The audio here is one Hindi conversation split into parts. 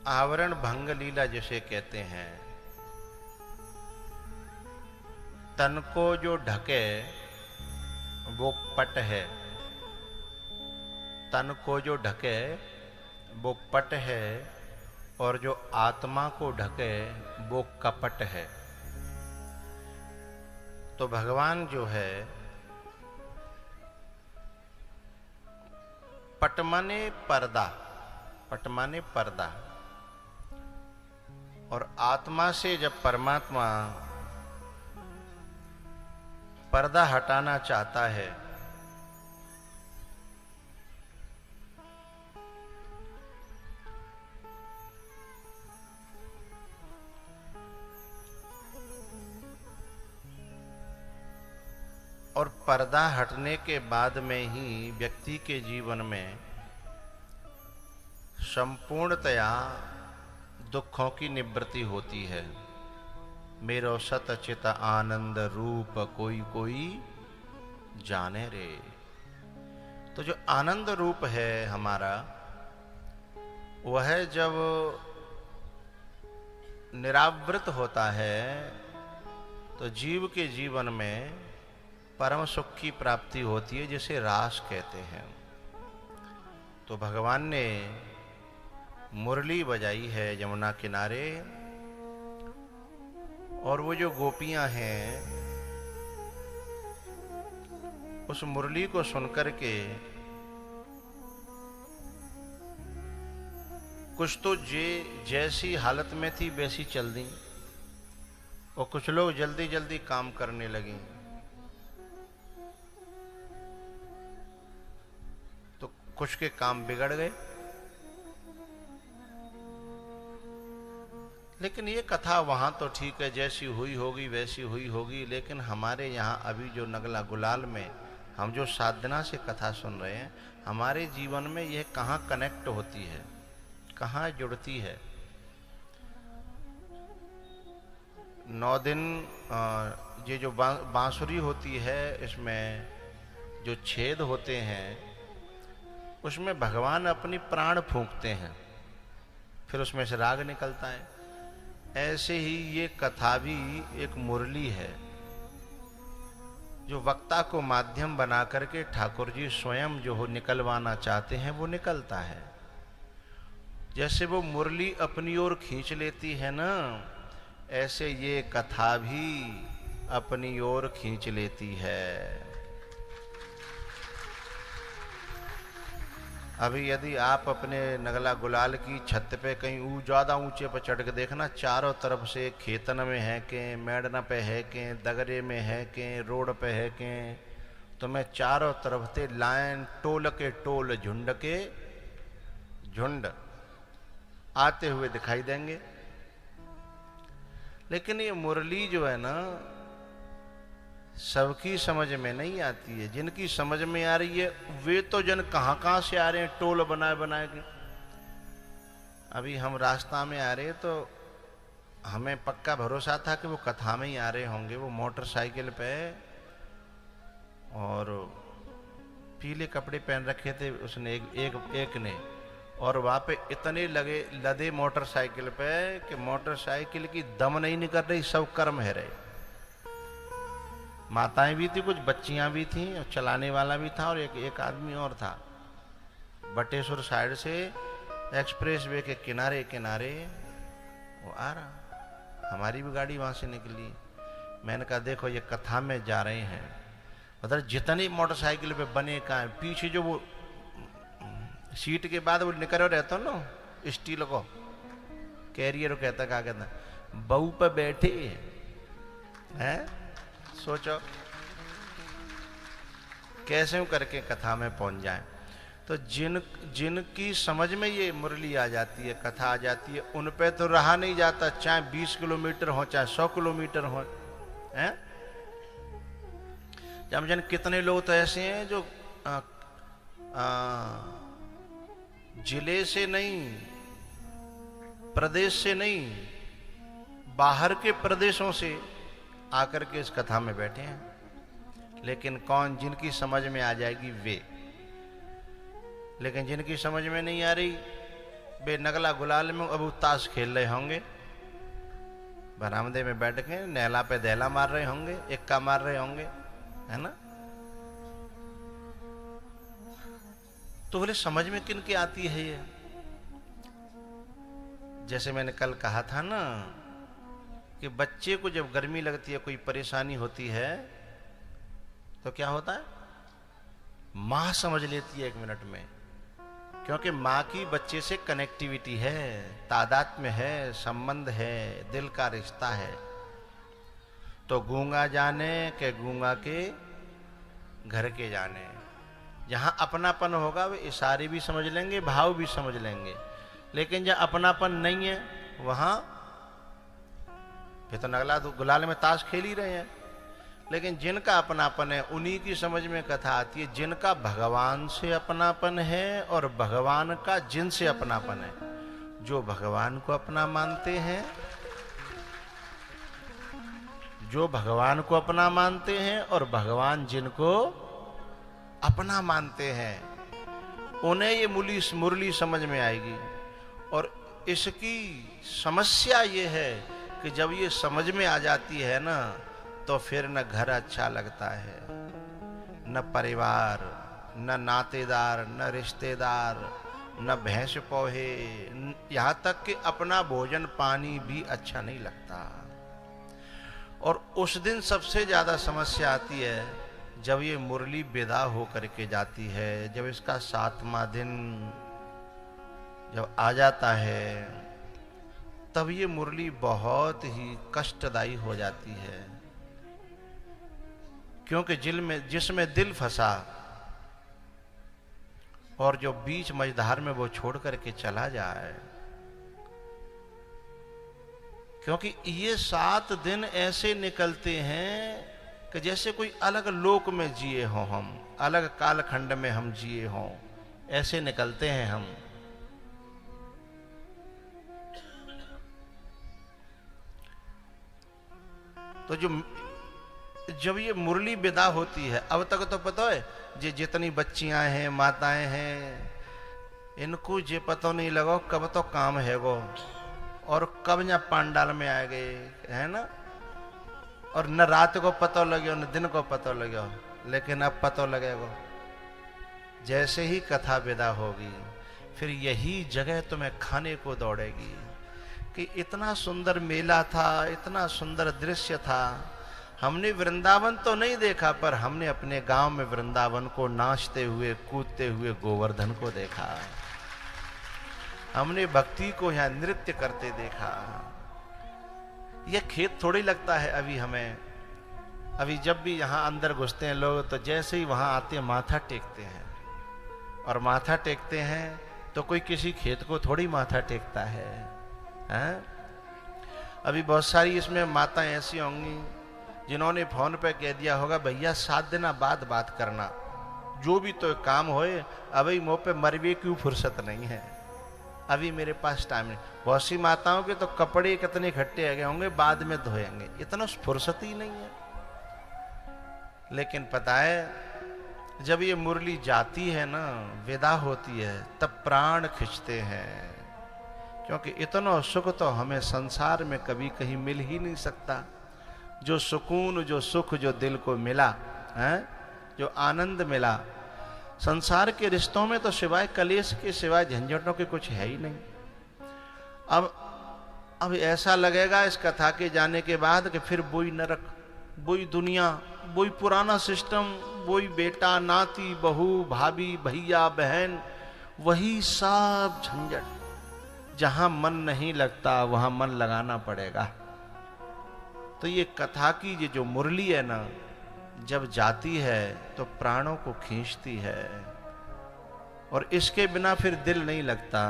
आवरण भंग लीला जिसे कहते हैं, तन को जो ढके वो पट है, तन को जो ढके वो पट है, और जो आत्मा को ढके वो कपट है। तो भगवान जो है पट माने पर्दा, पट माने पर्दा, और आत्मा से जब परमात्मा पर्दा हटाना चाहता है और पर्दा हटने के बाद में ही व्यक्ति के जीवन में संपूर्णतया दुखों की निवृत्ति होती है। मेरो सतचित आनंद रूप कोई कोई जाने रे। तो जो आनंद रूप है हमारा, वह जब निरावृत होता है तो जीव के जीवन में परम सुख की प्राप्ति होती है, जिसे रास कहते हैं। तो भगवान ने मुरली बजाई है यमुना किनारे, और वो जो गोपियां हैं उस मुरली को सुनकर के कुछ तो जैसी हालत में थी वैसी चल दी, और कुछ लोग जल्दी जल्दी काम करने लगे। तो कुछ के काम बिगड़ गए। लेकिन ये कथा वहां तो ठीक है, जैसी हुई होगी वैसी हुई होगी, लेकिन हमारे यहाँ अभी जो नगला गुलाल में हम जो साधना से कथा सुन रहे हैं, हमारे जीवन में यह कहाँ कनेक्ट होती है, कहाँ जुड़ती है। 9 दिन ये जो बांसुरी होती है, इसमें जो छेद होते हैं उसमें भगवान अपनी प्राण फूंकते हैं, फिर उसमें से राग निकलता है। ऐसे ही ये कथा भी एक मुरली है, जो वक्ता को माध्यम बना करके ठाकुर जी स्वयं जो हो निकलवाना चाहते हैं वो निकलता है। जैसे वो मुरली अपनी ओर खींच लेती है ना, ऐसे ये कथा भी अपनी ओर खींच लेती है। अभी यदि आप अपने नगला गुलाल की छत पे कहीं ज़्यादा ऊंचे पर चढ़ के देखना, चारों तरफ से खेतन में है के, मैडना पे है के, दगरे में है के, रोड पे है के, तो मैं चारों तरफ से लाइन टोल के टोल, झुंड के झुंड आते हुए दिखाई देंगे। लेकिन ये मुरली जो है ना, सबकी समझ में नहीं आती है। जिनकी समझ में आ रही है वे तो जन कहां से आ रहे हैं, टोल बनाए बनाए के। अभी हम रास्ता में आ रहे तो हमें पक्का भरोसा था कि वो कथा में ही आ रहे होंगे। वो मोटरसाइकिल पे और पीले कपड़े पहन रखे थे उसने, एक ने, और वहां पे इतने लदे मोटरसाइकिल पे कि मोटरसाइकिल की दम नहीं निकल रही, सब कर्म है रहे। माताएं भी थी, कुछ बच्चियां भी थी, और चलाने वाला भी था, और एक आदमी और था। बटेश्वर साइड से एक्सप्रेस वे के किनारे किनारे वो आ रहा, हमारी भी गाड़ी वहां से निकली। मैंने कहा देखो ये कथा में जा रहे हैं, मतलब जितनी मोटरसाइकिल पे बने का है, पीछे जो वो सीट के बाद वो निकल रहता ना स्टील को, कैरियर कहता, क्या कहता, बहू पे बैठे हैं। सोचो कैसे करके कथा में पहुंच जाए। तो जिनकी समझ में ये मुरली आ जाती है, कथा आ जाती है, उन पे तो रहा नहीं जाता, चाहे 20 किलोमीटर हो चाहे 100 किलोमीटर हो, हैं। जब जन कितने लोग तो ऐसे हैं जो जिले से नहीं, प्रदेश से नहीं, बाहर के प्रदेशों से आकर के इस कथा में बैठे हैं। लेकिन कौन, जिनकी समझ में आ जाएगी वे। लेकिन जिनकी समझ में नहीं आ रही वे नगला गुलाल में अब ताश खेल रहे होंगे, बरामदे में बैठ के नैला पे दहला मार रहे होंगे, इक्का मार रहे होंगे, है ना। तो बोले समझ में किन की आती है ये? जैसे मैंने कल कहा था ना कि बच्चे को जब गर्मी लगती है, कोई परेशानी होती है, तो क्या होता है, मां समझ लेती है 1 मिनट में, क्योंकि मां की बच्चे से कनेक्टिविटी है, तादात्म्य है, संबंध है, दिल का रिश्ता है। तो गूंगा जाने के गूंगा के घर के जाने, जहां अपनापन होगा वे इशारे भी समझ लेंगे, भाव भी समझ लेंगे। लेकिन जहां अपनापन नहीं है वहां फिर तो नगला गुलाल में ताश खेल ही रहे हैं। लेकिन जिनका अपनापन है उन्हीं की समझ में कथा आती है, जिनका भगवान से अपनापन है और भगवान का जिनसे अपनापन है। जो भगवान को अपना मानते हैं, जो भगवान को अपना मानते हैं और भगवान जिनको अपना मानते हैं, उन्हें ये मुरली समझ में आएगी। और इसकी समस्या ये है कि जब ये समझ में आ जाती है ना, तो फिर न घर अच्छा लगता है, न परिवार, न नातेदार, न रिश्तेदार, न भैंस पोहे, यहाँ तक कि अपना भोजन पानी भी अच्छा नहीं लगता। और उस दिन सबसे ज्यादा समस्या आती है जब ये मुरली विदा हो करके जाती है, जब इसका 7वां दिन जब आ जाता है, तब ये मुरली बहुत ही कष्टदायी हो जाती है। क्योंकि जिसमें दिल फंसा और जो बीच मझधार में वो छोड़ करके चला जाए, क्योंकि ये 7 दिन ऐसे निकलते हैं कि जैसे कोई अलग लोक में जिए हों, हम अलग कालखंड में हम जिए हों, ऐसे निकलते हैं हम। तो जब ये मुरली विदा होती है, अब तक तो पता है जे जितनी बच्चियां हैं, माताएं हैं, इनको ये पता नहीं लगा कब तो काम है वो, और कब यहाँ पंडाल में आ गए, है ना। और न रात को पता लगे न दिन को पता लगे, लेकिन अब पता लगेगा जैसे ही कथा विदा होगी, फिर यही जगह तुम्हें खाने को दौड़ेगी कि इतना सुंदर मेला था, इतना सुंदर दृश्य था। हमने वृंदावन तो नहीं देखा, पर हमने अपने गांव में वृंदावन को नाचते हुए, कूदते हुए गोवर्धन को देखा। हमने भक्ति को यहाँ नृत्य करते देखा। यह खेत थोड़ी लगता है अभी हमें। अभी जब भी यहाँ अंदर घुसते हैं लोग, तो जैसे ही वहां आते हैं माथा टेकते हैं, और माथा टेकते हैं तो कोई किसी खेत को थोड़ी माथा टेकता है, हैं? अभी बहुत सारी इसमें माताएं ऐसी होंगी जिन्होंने फोन पे कह दिया होगा, भैया 7 दिन बाद बात करना, जो भी तो काम होए, अभी मुँह पे मरवे की फुर्सत नहीं है, अभी मेरे पास टाइम नहीं। बहुत सी माताओं के तो कपड़े कितने इकट्ठे आ गए होंगे, बाद में धोएंगे, इतना फुर्सत ही नहीं है। लेकिन पता है जब ये मुरली जाती है ना, विदा होती है, तब प्राण खिंचते हैं, क्योंकि इतना सुख तो हमें संसार में कभी कहीं मिल ही नहीं सकता। जो सुकून, जो सुख, जो दिल को मिला है, जो आनंद मिला, संसार के रिश्तों में तो सिवाय कलेश के, सिवाय झंझटों के कुछ है ही नहीं। अब ऐसा लगेगा इस कथा के जाने के बाद कि फिर वही नरक, वही दुनिया, वही पुराना सिस्टम, वही बेटा नाती, बहू, भाभी, भैया, बहन, वही सब झंझट। जहां मन नहीं लगता वहां मन लगाना पड़ेगा। तो ये कथा की ये जो मुरली है ना, जब जाती है तो प्राणों को खींचती है, और इसके बिना फिर दिल नहीं लगता।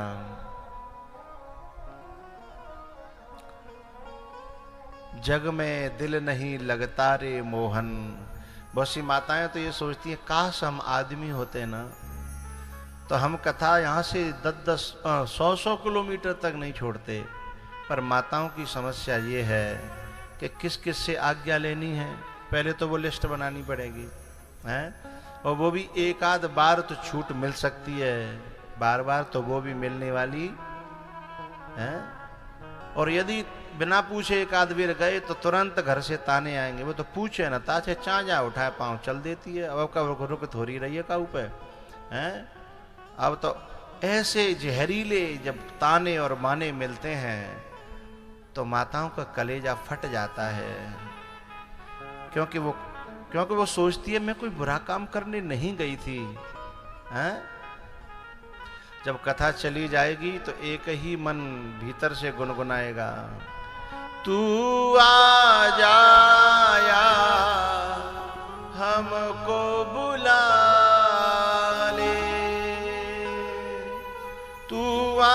जग में दिल नहीं लगता रे मोहन। बहुत सी माताएं तो ये सोचती हैं, काश हम आदमी होते ना, तो हम कथा यहाँ से 10-100 किलोमीटर तक नहीं छोड़ते। पर माताओं की समस्या ये है कि किस किस से आज्ञा लेनी है, पहले तो वो लिस्ट बनानी पड़ेगी, हैं? और वो भी 1 आध बार तो छूट मिल सकती है, बार बार तो वो भी मिलने वाली हैं? और यदि बिना पूछे एक आध बेर गए तो तुरंत घर से ताने आएंगे, वो तो पूछे ना ताछे चांजा उठाए पांव चल देती है, अब कब रुक थोड़ी रही है का ऊपर हैं। अब तो ऐसे जहरीले जब ताने और माने मिलते हैं तो माताओं का कलेजा फट जाता है, क्योंकि वो सोचती है मैं कोई बुरा काम करने नहीं गई थी हैं? जब कथा चली जाएगी तो एक ही मन भीतर से गुनगुनाएगा, तू आ जाया हमको बुला ले, तू आ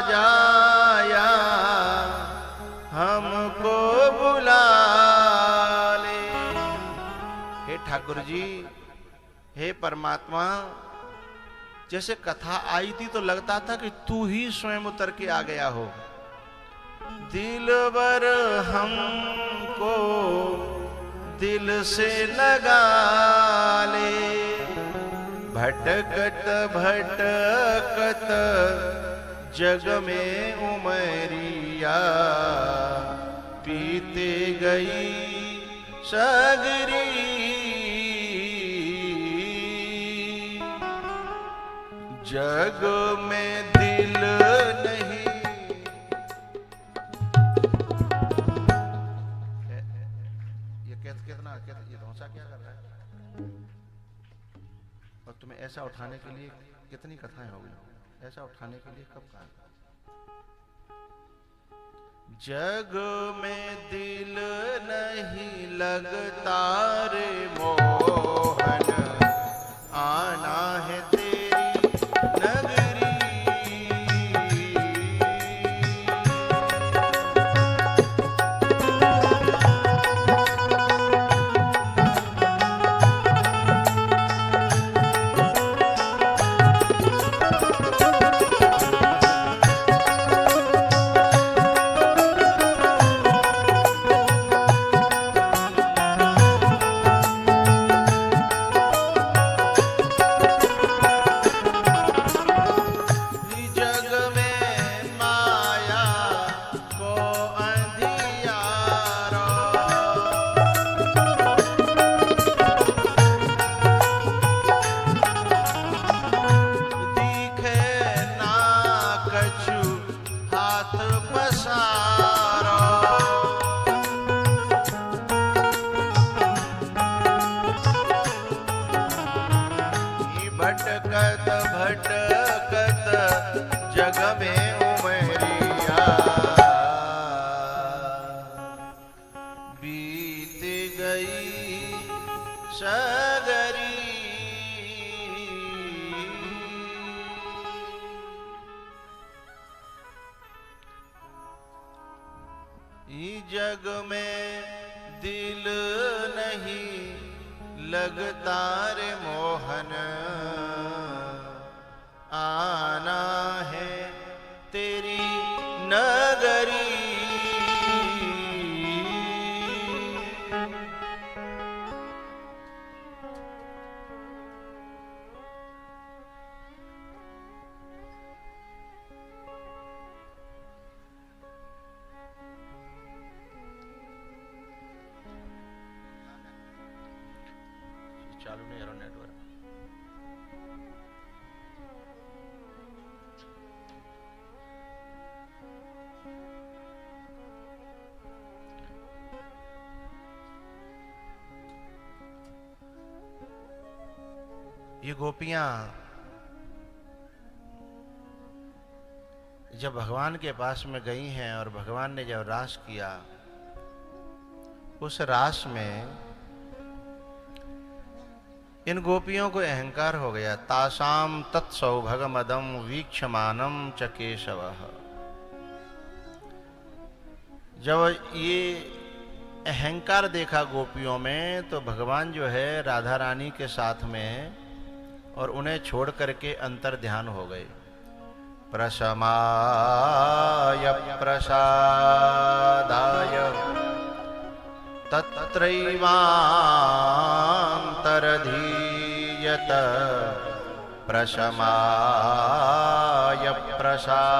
जाया हमको बुला ले। हे ठाकुर जी, हे परमात्मा, जैसे कथा आई थी तो लगता था कि तू ही स्वयं उतर के आ गया हो। दिलबर हमको दिल से लगा ले, भटकत भटकत जग में उमरिया बीते गई सगरी। जग में दिल नहीं, ये धौंसा क्या कर रहा है? और तुम्हें ऐसा उठाने के लिए कितनी कथाएं हो गई, ऐसा उठाने के लिए कब कहा? जग में दिल नहीं लगता रे मोहन, आना है भटकत भटकत जग में उमरिया बीत गई सगरी। जग में दिल नहीं लगता रे मोहन, आना है तेरी नगरी। चालू नहीं है नेटवर्क। ये गोपियां जब भगवान के पास में गई हैं और भगवान ने जब रास किया, उस रास में इन गोपियों को अहंकार हो गया। तासाम तत्सौभगमदम वीक्षमानम च केशवः। जब ये अहंकार देखा गोपियों में तो भगवान जो है राधा रानी के साथ में और उन्हें छोड़ करके अंतर ध्यान हो गए। प्रशमाय प्रसादाय तत्रैवान्तरधीयत प्रशमाय प्रसादाय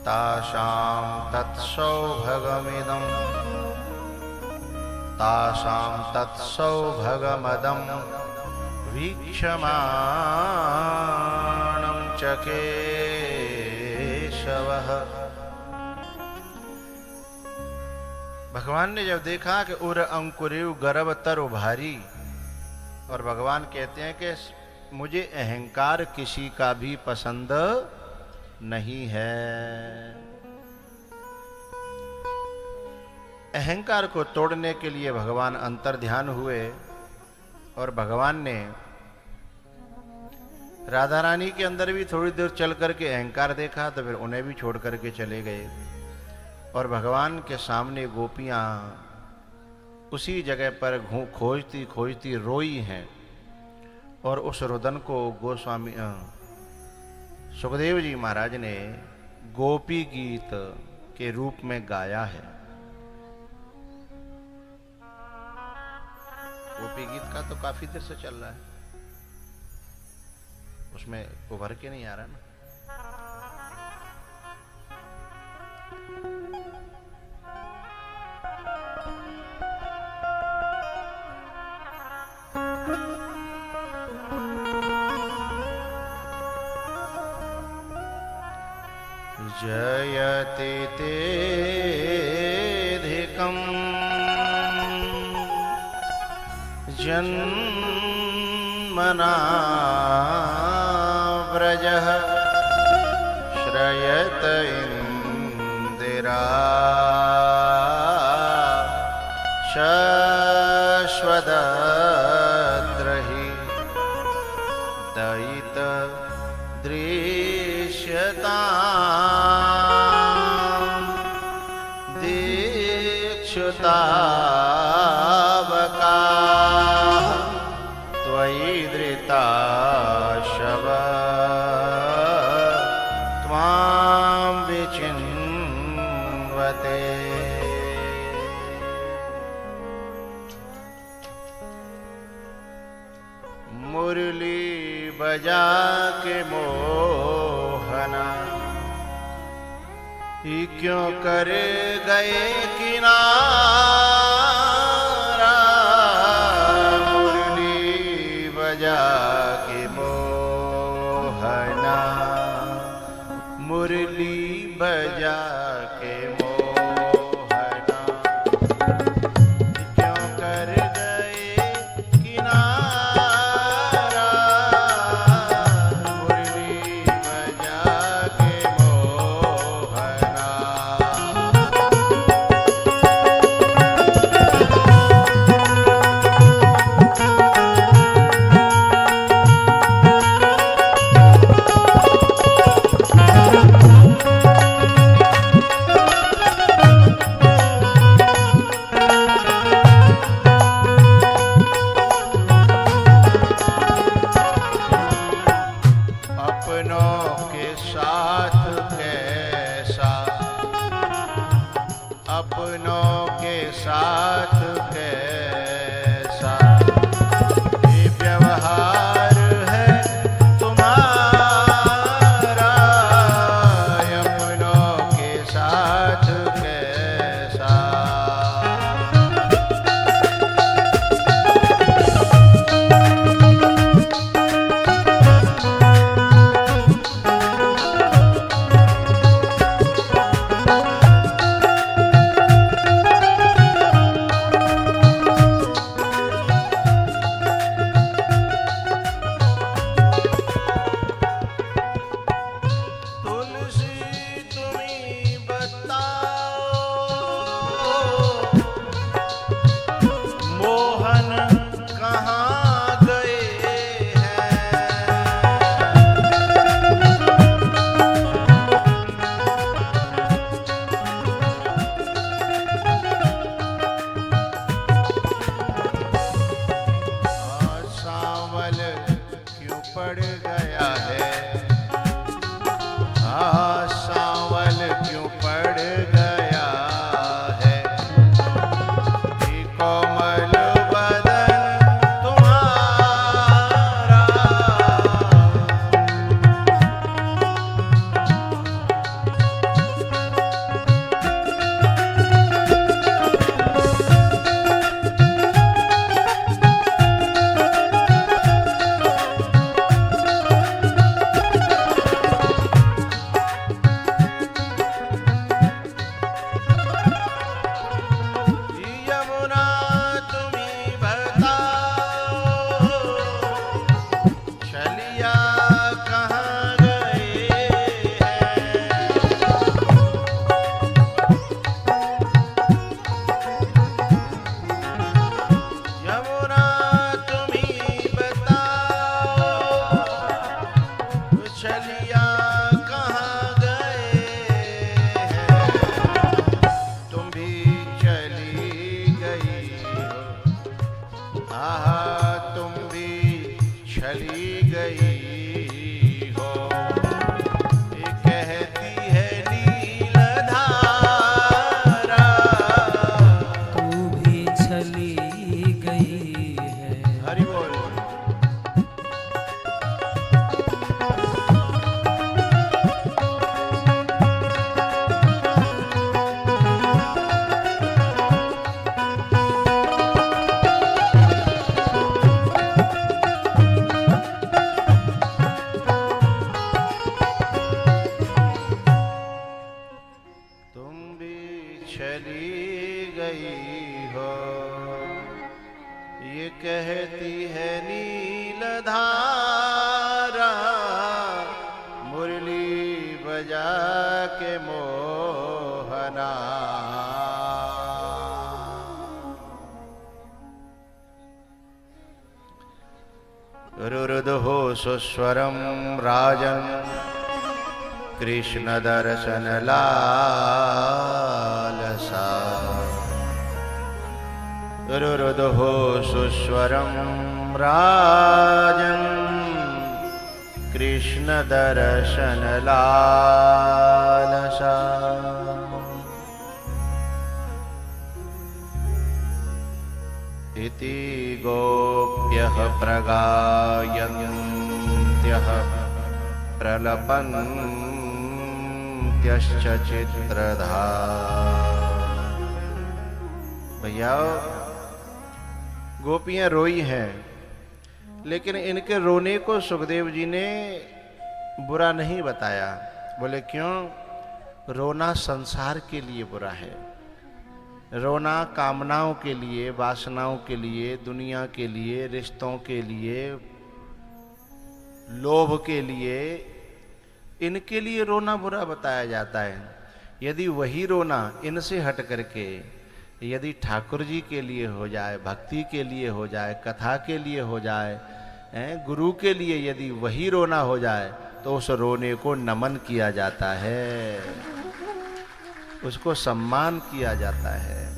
तासां तत्सौभगमदं वीक्षमाणं च केशवः। भगवान ने जब देखा कि उर अंकुरिव गर्भ तर उभारी, और भगवान कहते हैं कि मुझे अहंकार किसी का भी पसंद नहीं है। अहंकार को तोड़ने के लिए भगवान अंतर्ध्यान हुए और भगवान ने राधा रानी के अंदर भी थोड़ी देर चल करके अहंकार देखा, तो फिर उन्हें भी छोड़ करके चले गए। और भगवान के सामने गोपियां उसी जगह पर खोजती खोजती रोई हैं, और उस रुदन को गोस्वामी सुखदेव जी महाराज ने गोपी गीत के रूप में गाया है। गोपी गीत का तो काफी देर से चल रहा है, उसमें उभर के नहीं आ रहा ना। जयति तेऽधिकं जन्मना व्रजः श्रयत इन्दिरा शश्वदद्रहि दयित दृश्यता दीक्षुतावका त्वयि धृता शव त्वां विचिन्वते। मुरली बजा के मोहना ही क्यों कर गए किनारा, मुरली बजा के मोहना, मुरली बजा के मोहना क्यों कर गए किनारा, मुरली बजा के मोहना। अपनों के साथ कैसा, अपनों के साथ कैसा ये व्यवहार है तुम्हारा, अपनों के साथ कैसा। बजा के मोहना। रुरुदुः सुस्वरं राजन् कृष्ण दर्शन लालसा। रुरुदुः सुस्वरं राजन् कृष्ण दर्शन लालसा। इति गोप्यः प्रगायन्त्यः प्रलपन्त्यश्च चित्रधा। भैया गोपियां रोई हैं, लेकिन इनके रोने को सुखदेव जी ने बुरा नहीं बताया। बोले क्यों? रोना संसार के लिए बुरा है, रोना कामनाओं के लिए, वासनाओं के लिए, दुनिया के लिए, रिश्तों के लिए, लोभ के लिए, इनके लिए रोना बुरा बताया जाता है। यदि वही रोना इनसे हट करके यदि ठाकुर जी के लिए हो जाए, भक्ति के लिए हो जाए, कथा के लिए हो जाए, गुरु के लिए यदि वही रोना हो जाए, तो उस रोने को नमन किया जाता है, उसको सम्मान किया जाता है।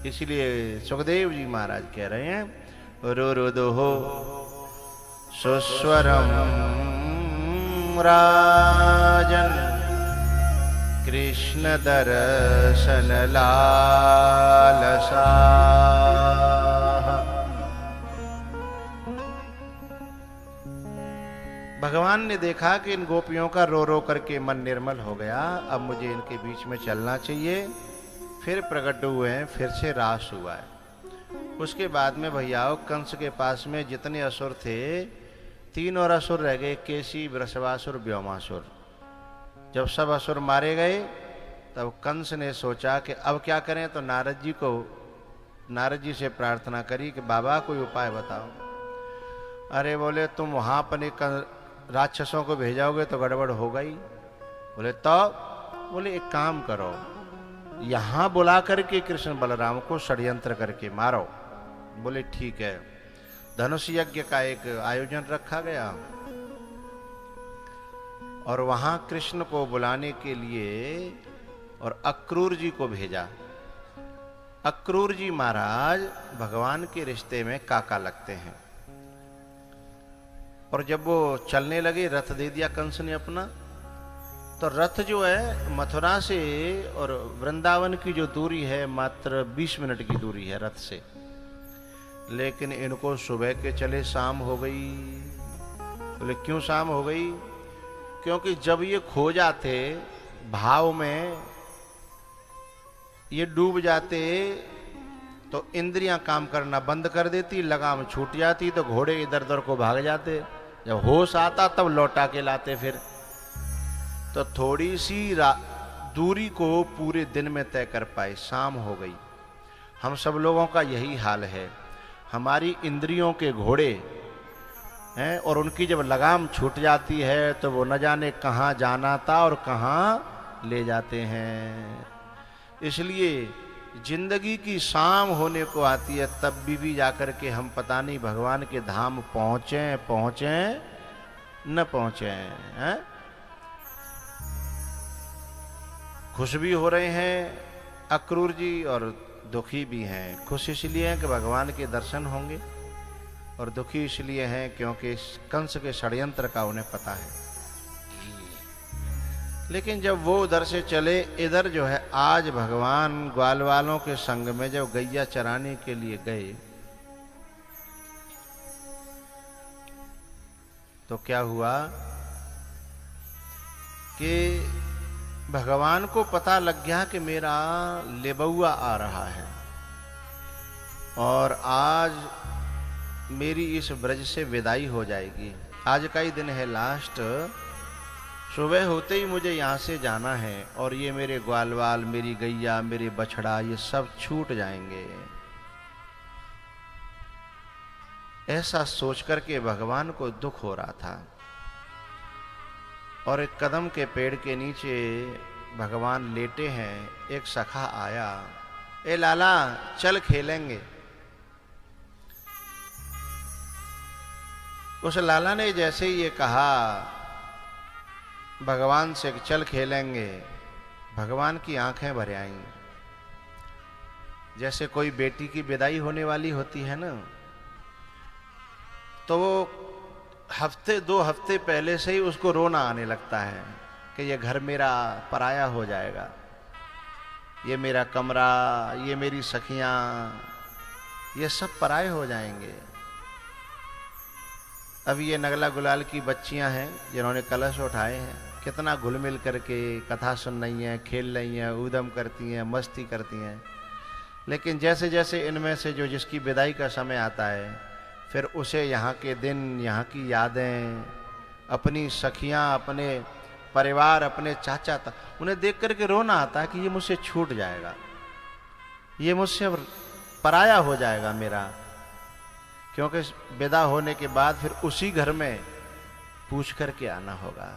इसलिए सुखदेव जी महाराज कह रहे हैं, रुरुदुः सुस्वरं राजन् कृष्ण दर्शन लालसा। भगवान ने देखा कि इन गोपियों का रो रो करके मन निर्मल हो गया, अब मुझे इनके बीच में चलना चाहिए। फिर प्रकट हुए हैं, फिर से रास हुआ है। उसके बाद में भैयाओं कंस के पास में जितने असुर थे, 3 और असुर रह गए, केसी, वृषभासुर, व्योमासुर। जब सब असुर मारे गए, तब कंस ने सोचा कि अब क्या करें, तो नारद जी से प्रार्थना करी कि बाबा कोई उपाय बताओ। अरे बोले तुम वहां अपने राक्षसों को भेजाओगे तो गड़बड़ हो गई। बोले तो? बोले एक काम करो, यहां बुला करके कृष्ण बलराम को षड्यंत्र करके मारो। बोले ठीक है। धनुष यज्ञ का एक आयोजन रखा गया और वहां कृष्ण को बुलाने के लिए और अक्रूर जी को भेजा। अक्रूर जी महाराज भगवान के रिश्ते में काका लगते हैं, और जब वो चलने लगे, रथ दे दिया कंस ने अपना, तो रथ जो है मथुरा से और वृंदावन की जो दूरी है मात्र 20 मिनट की दूरी है रथ से, लेकिन इनको सुबह के चले शाम हो गई। बोले क्यों शाम हो गई? क्योंकि जब ये खो जाते भाव में, ये डूब जाते, तो इंद्रियां काम करना बंद कर देती, लगाम छूट जाती, तो घोड़े इधर उधर को भाग जाते। जब होश आता तब लौटा के लाते फिर। तो थोड़ी सी दूरी को पूरे दिन में तय कर पाए, शाम हो गई। हम सब लोगों का यही हाल है, हमारी इंद्रियों के घोड़े हैं, और उनकी जब लगाम छूट जाती है तो वो न जाने कहाँ जाना था और कहाँ ले जाते हैं। इसलिए जिंदगी की शाम होने को आती है, तब भी जाकर के हम पता नहीं भगवान के धाम पहुंचे न पहुंचे हैं। खुश भी हो रहे हैं अक्रूर जी और दुखी भी हैं। खुश इसलिए हैं कि भगवान के दर्शन होंगे, और दुखी इसलिए हैं क्योंकि कंस के षड्यंत्र का उन्हें पता है। लेकिन जब वो उधर से चले, इधर जो है आज भगवान ग्वाल वालों के संग में जब गैया चराने के लिए गए, तो क्या हुआ कि भगवान को पता लग गया कि मेरा लेबुआ आ रहा है और आज मेरी इस ब्रज से विदाई हो जाएगी। आज का ही दिन है लास्ट, सुबह होते ही मुझे यहाँ से जाना है, और ये मेरे ग्वालवाल, मेरी गैया, मेरे बछड़ा, ये सब छूट जाएंगे। ऐसा सोच करके भगवान को दुख हो रहा था। और एक कदम के पेड़ के नीचे भगवान लेटे हैं। एक सखा आया, ए लाला चल खेलेंगे। उस लाला ने जैसे ही ये कहा भगवान से चल खेलेंगे, भगवान की आंखें भर आईं। जैसे कोई बेटी की विदाई होने वाली होती है ना, तो वो हफ्ते 2 हफ्ते पहले से ही उसको रोना आने लगता है कि ये घर मेरा पराया हो जाएगा, ये मेरा कमरा, ये मेरी सखियां, ये सब पराये हो जाएंगे। अब ये नगला गुलाल की बच्चियां हैं जिन्होंने कलश उठाए हैं, कितना घुल मिल करके कथा सुन रही हैं, खेल रही हैं, ऊधम करती हैं, मस्ती करती हैं। लेकिन जैसे जैसे इनमें से जो जिसकी विदाई का समय आता है, फिर उसे यहाँ के दिन, यहाँ की यादें, अपनी सखियाँ, अपने परिवार, अपने चाचा तक, उन्हें देख करके रोना आता है कि ये मुझसे छूट जाएगा, ये मुझसे पराया हो जाएगा मेरा। क्योंकि विदा होने के बाद फिर उसी घर में पूछ करके आना होगा।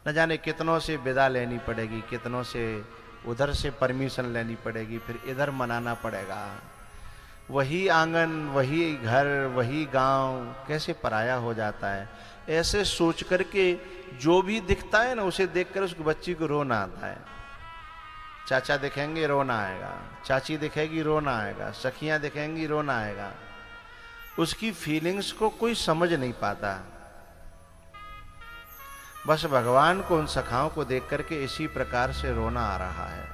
न जाने कितनों से विदा लेनी पड़ेगी, कितनों से उधर से परमिशन लेनी पड़ेगी, फिर इधर मनाना पड़ेगा। वही आंगन, वही घर, वही गांव कैसे पराया हो जाता है। ऐसे सोच करके जो भी दिखता है ना, उसे देखकर उसकी बच्ची को रोना आता है। चाचा दिखेंगे रोना आएगा, चाची दिखेगी रोना आएगा, सखियां दिखेंगी रोना आएगा। उसकी फीलिंग्स को कोई समझ नहीं पाता। बस भगवान को, उन सखाओं को देख करके इसी प्रकार से रोना आ रहा है।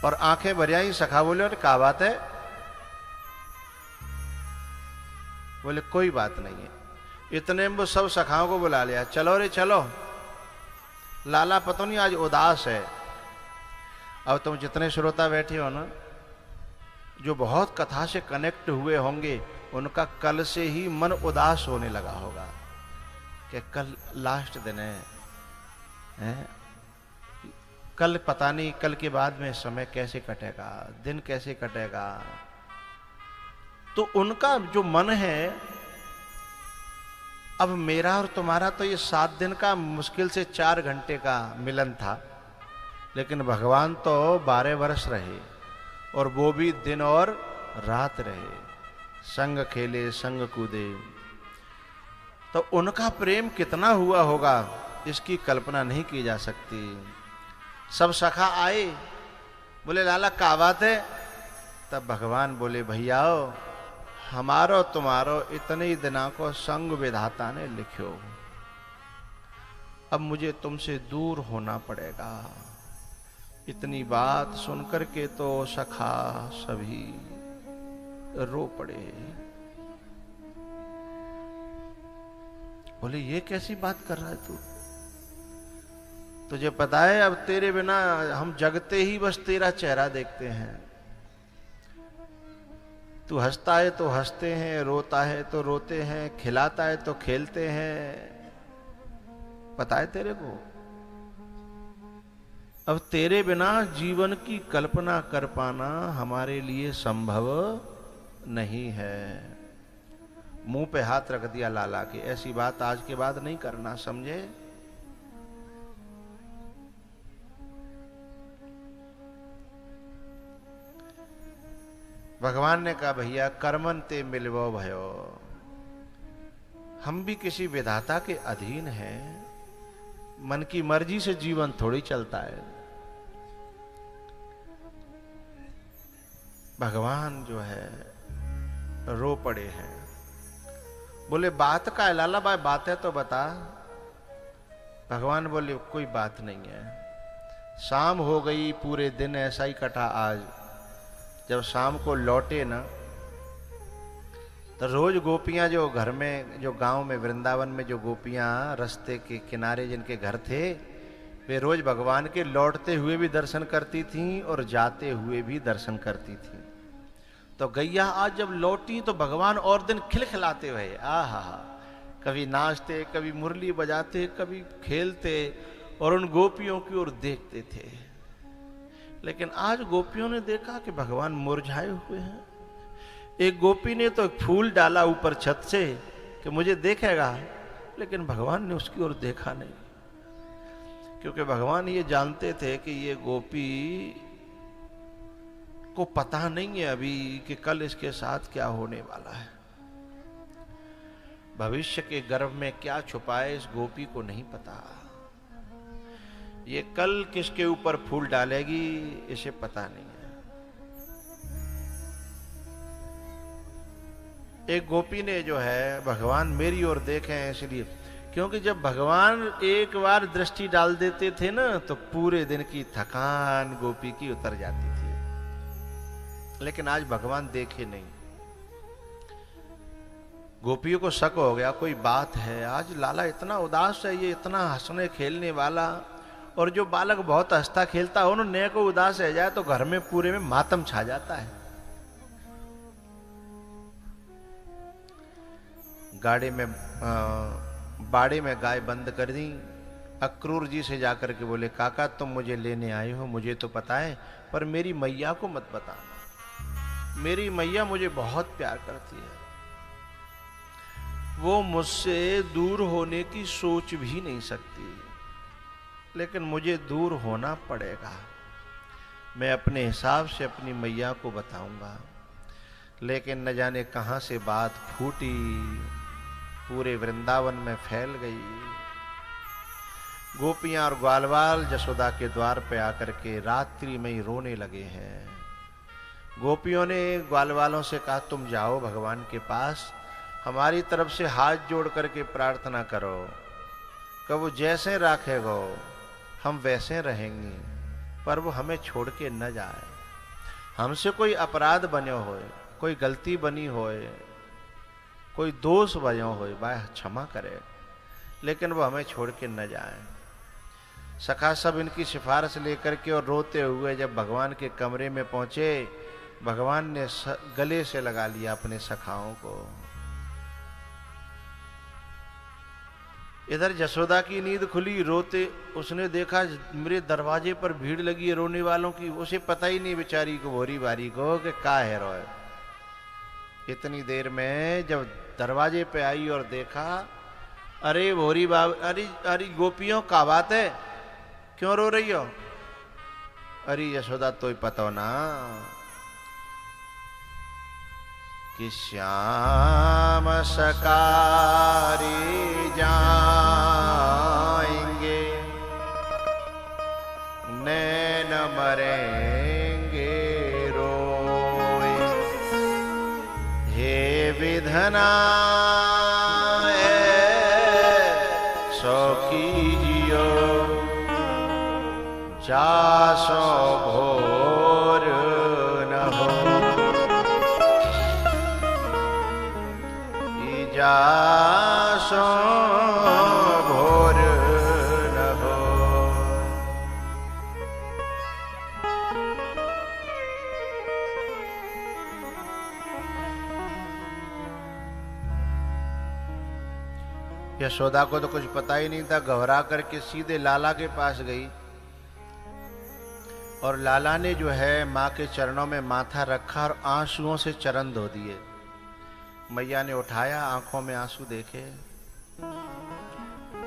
और आंखें भर आई। सखा बोले और क्या बात है? बोले कोई बात नहीं है। इतने में वो सब सखाओं को बुला लिया, चलो रे चलो, लाला पता नहीं आज उदास है। अब तुम जितने श्रोता बैठे हो ना, जो बहुत कथा से कनेक्ट हुए होंगे, उनका कल से ही मन उदास होने लगा होगा कि कल लास्ट दिन है? कल पता नहीं, कल के बाद में समय कैसे कटेगा, दिन कैसे कटेगा। तो उनका जो मन है, अब मेरा और तुम्हारा तो ये 7 दिन का, मुश्किल से 4 घंटे का मिलन था, लेकिन भगवान तो 12 वर्ष रहे, और वो भी दिन और रात रहे, संग खेले संग कूदे। तो उनका प्रेम कितना हुआ होगा, इसकी कल्पना नहीं की जा सकती। सब सखा आए, बोले लाला क्या बात है? तब भगवान बोले भैयाओ, हमारो तुम्हारो इतने ही दिना को संग विधाता ने लिखो, अब मुझे तुमसे दूर होना पड़ेगा। इतनी बात सुनकर के तो सखा सभी रो पड़े। बोले ये कैसी बात कर रहा है तू? तुझे पता है अब तेरे बिना हम जगते ही बस तेरा चेहरा देखते हैं। तू हंसता है तो हंसते हैं, रोता है तो रोते हैं, खिलाता है तो खेलते हैं। पता है तेरे को? अब तेरे बिना जीवन की कल्पना कर पाना हमारे लिए संभव नहीं है। मुंह पे हाथ रख दिया लाला के, ऐसी बात आज के बाद नहीं करना, समझे? भगवान ने कहा भैया कर्मन ते मिलवो भयो, हम भी किसी विधाता के अधीन हैं, मन की मर्जी से जीवन थोड़ी चलता है। भगवान जो है रो पड़े हैं। बोले बात का है लाला भाई, बात है तो बता। भगवान बोले कोई बात नहीं है। शाम हो गई, पूरे दिन ऐसा ही कटा आज। जब शाम को लौटे ना, तो रोज गोपियां जो घर में, जो गांव में, वृंदावन में जो गोपियां रास्ते के किनारे जिनके घर थे, वे रोज भगवान के लौटते हुए भी दर्शन करती थीं और जाते हुए भी दर्शन करती थीं। तो गैया आज जब लौटी तो भगवान और दिन खिलखिलाते हुए, आहा, कभी नाचते, कभी मुरली बजाते, कभी खेलते और उन गोपियों की ओर देखते थे। लेकिन आज गोपियों ने देखा कि भगवान मुरझाए हुए हैं। एक गोपी ने तो एक फूल डाला ऊपर छत से कि मुझे देखेगा, लेकिन भगवान ने उसकी ओर देखा नहीं, क्योंकि भगवान ये जानते थे कि ये गोपी को पता नहीं है अभी कि कल इसके साथ क्या होने वाला है। भविष्य के गर्भ में क्या छुपा है इस गोपी को नहीं पता। ये कल किसके ऊपर फूल डालेगी इसे पता नहीं है। एक गोपी ने जो है भगवान मेरी ओर देखे हैं इसलिए, क्योंकि जब भगवान एक बार दृष्टि डाल देते थे ना तो पूरे दिन की थकान गोपी की उतर जाती थी। लेकिन आज भगवान देखे नहीं। गोपियों को शक हो गया कोई बात है, आज लाला इतना उदास है, ये इतना हंसने खेलने वाला, और जो बालक बहुत हंसता खेलता हो न को उदास रह जाए तो घर में पूरे में मातम छा जाता है। बाड़े में गाय बंद कर दी। अक्रूर जी से जाकर के बोले काका तुम मुझे लेने आए हो, मुझे तो पता है, पर मेरी मैया को मत बताना। मेरी मैया मुझे बहुत प्यार करती है, वो मुझसे दूर होने की सोच भी नहीं सकती, लेकिन मुझे दूर होना पड़ेगा। मैं अपने हिसाब से अपनी मैया को बताऊंगा। लेकिन न जाने कहां से बात फूटी, पूरे वृंदावन में फैल गई। गोपियां और ग्वालवाल जसोदा के द्वार पे आकर के रात्रि में ही रोने लगे हैं। गोपियों ने ग्वालवालों से कहा तुम जाओ भगवान के पास, हमारी तरफ से हाथ जोड़ करके प्रार्थना करो कि वो जैसे राखेगो हम वैसे रहेंगे, पर वो हमें छोड़ के न जाए। हमसे कोई अपराध बने होए, कोई गलती बनी होए, कोई दोष बनो होए, वह क्षमा करे, लेकिन वो हमें छोड़ के न जाए। सखा सब इनकी सिफारिश लेकर के और रोते हुए जब भगवान के कमरे में पहुंचे, भगवान ने गले से लगा लिया अपने सखाओं को। इधर जसोदा की नींद खुली, रोते उसने देखा मेरे दरवाजे पर भीड़ लगी है रोने वालों की। उसे पता ही नहीं बेचारी को, भोरी बारी को, कि का है रोए। इतनी देर में जब दरवाजे पे आई और देखा, अरे भोरी बाबू, अरे गोपियों का बात है, क्यों रो रही हो? अरे यशोदा तो ही पता हो ना कि श्याम सकारी जाएंगे, नैन मरेंगे रोए। हे विधना सो कीजियो, जासो भोर न हो, जासो भोर न हो। यशोदा को तो कुछ पता ही नहीं था, घबरा करके सीधे लाला के पास गई और लाला ने जो है माँ के चरणों में माथा रखा और आंसुओं से चरण धो दिए। मैया ने उठाया, आंखों में आंसू देखे,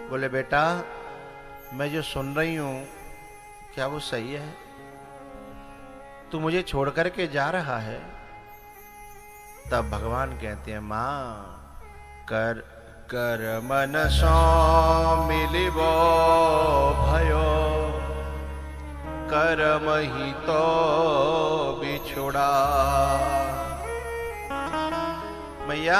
बोले बेटा मैं जो सुन रही हूं क्या वो सही है? तू मुझे छोड़ करके जा रहा है? तब भगवान कहते हैं मां कर कर मन सो मिलिबो भयो, कर्म ही तो बिछुड़ा। मैया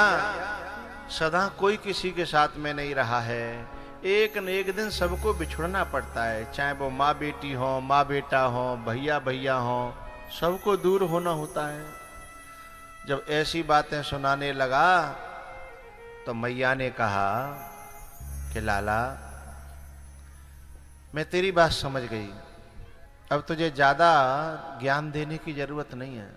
सदा कोई किसी के साथ में नहीं रहा है, एक न एक दिन सबको बिछुड़ना पड़ता है, चाहे वो माँ बेटी हो, माँ बेटा हो, भैया भैया हो, सबको दूर होना होता है। जब ऐसी बातें सुनाने लगा तो मैया ने कहा कि लाला मैं तेरी बात समझ गई, अब तुझे ज्यादा ज्ञान देने की जरूरत नहीं है।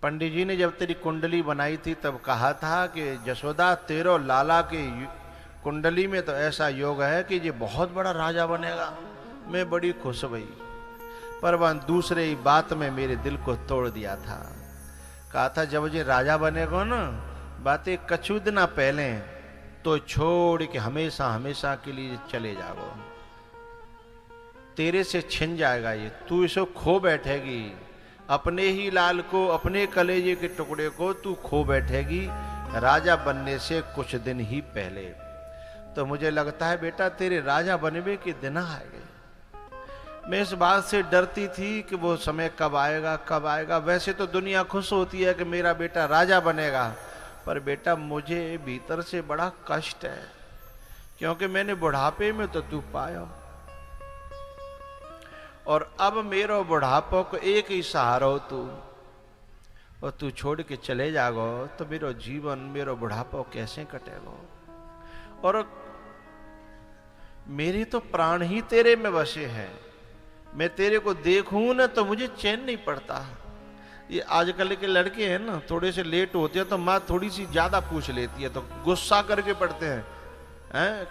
पंडित जी ने जब तेरी कुंडली बनाई थी तब कहा था कि जसोदा तेरो लाला के कुंडली में तो ऐसा योग है कि ये बहुत बड़ा राजा बनेगा। मैं बड़ी खुश हुई, पर वह दूसरे ही बात में मेरे दिल को तोड़ दिया था। कहा था जब ये राजा बनेगा ना, बातें कछु दिन पहले तो छोड़ के हमेशा हमेशा के लिए चले जाओ, तेरे से छिन जाएगा ये, तू इसे खो बैठेगी, अपने ही लाल को, अपने कलेजे के टुकड़े को तू खो बैठेगी राजा बनने से कुछ दिन ही पहले। तो मुझे लगता है बेटा तेरे राजा बनने के दिन आ गए। मैं इस बात से डरती थी कि वो समय कब आएगा कब आएगा। वैसे तो दुनिया खुश होती है कि मेरा बेटा राजा बनेगा, पर बेटा मुझे भीतर से बड़ा कष्ट है, क्योंकि मैंने बुढ़ापे में तो तू पाया, और अब मेरा बुढ़ापो को एक ही सहारा हो तू, और तू छोड़ के चले जागो तो मेरा जीवन, मेरा बुढ़ापो कैसे कटेगा। और मेरे तो प्राण ही तेरे में बसे हैं, मैं तेरे को देखूं ना तो मुझे चैन नहीं पड़ता। ये आजकल के लड़के हैं ना, थोड़े से लेट होते हैं तो माँ थोड़ी सी ज्यादा पूछ लेती है, तो गुस्सा करके पढ़ते हैं,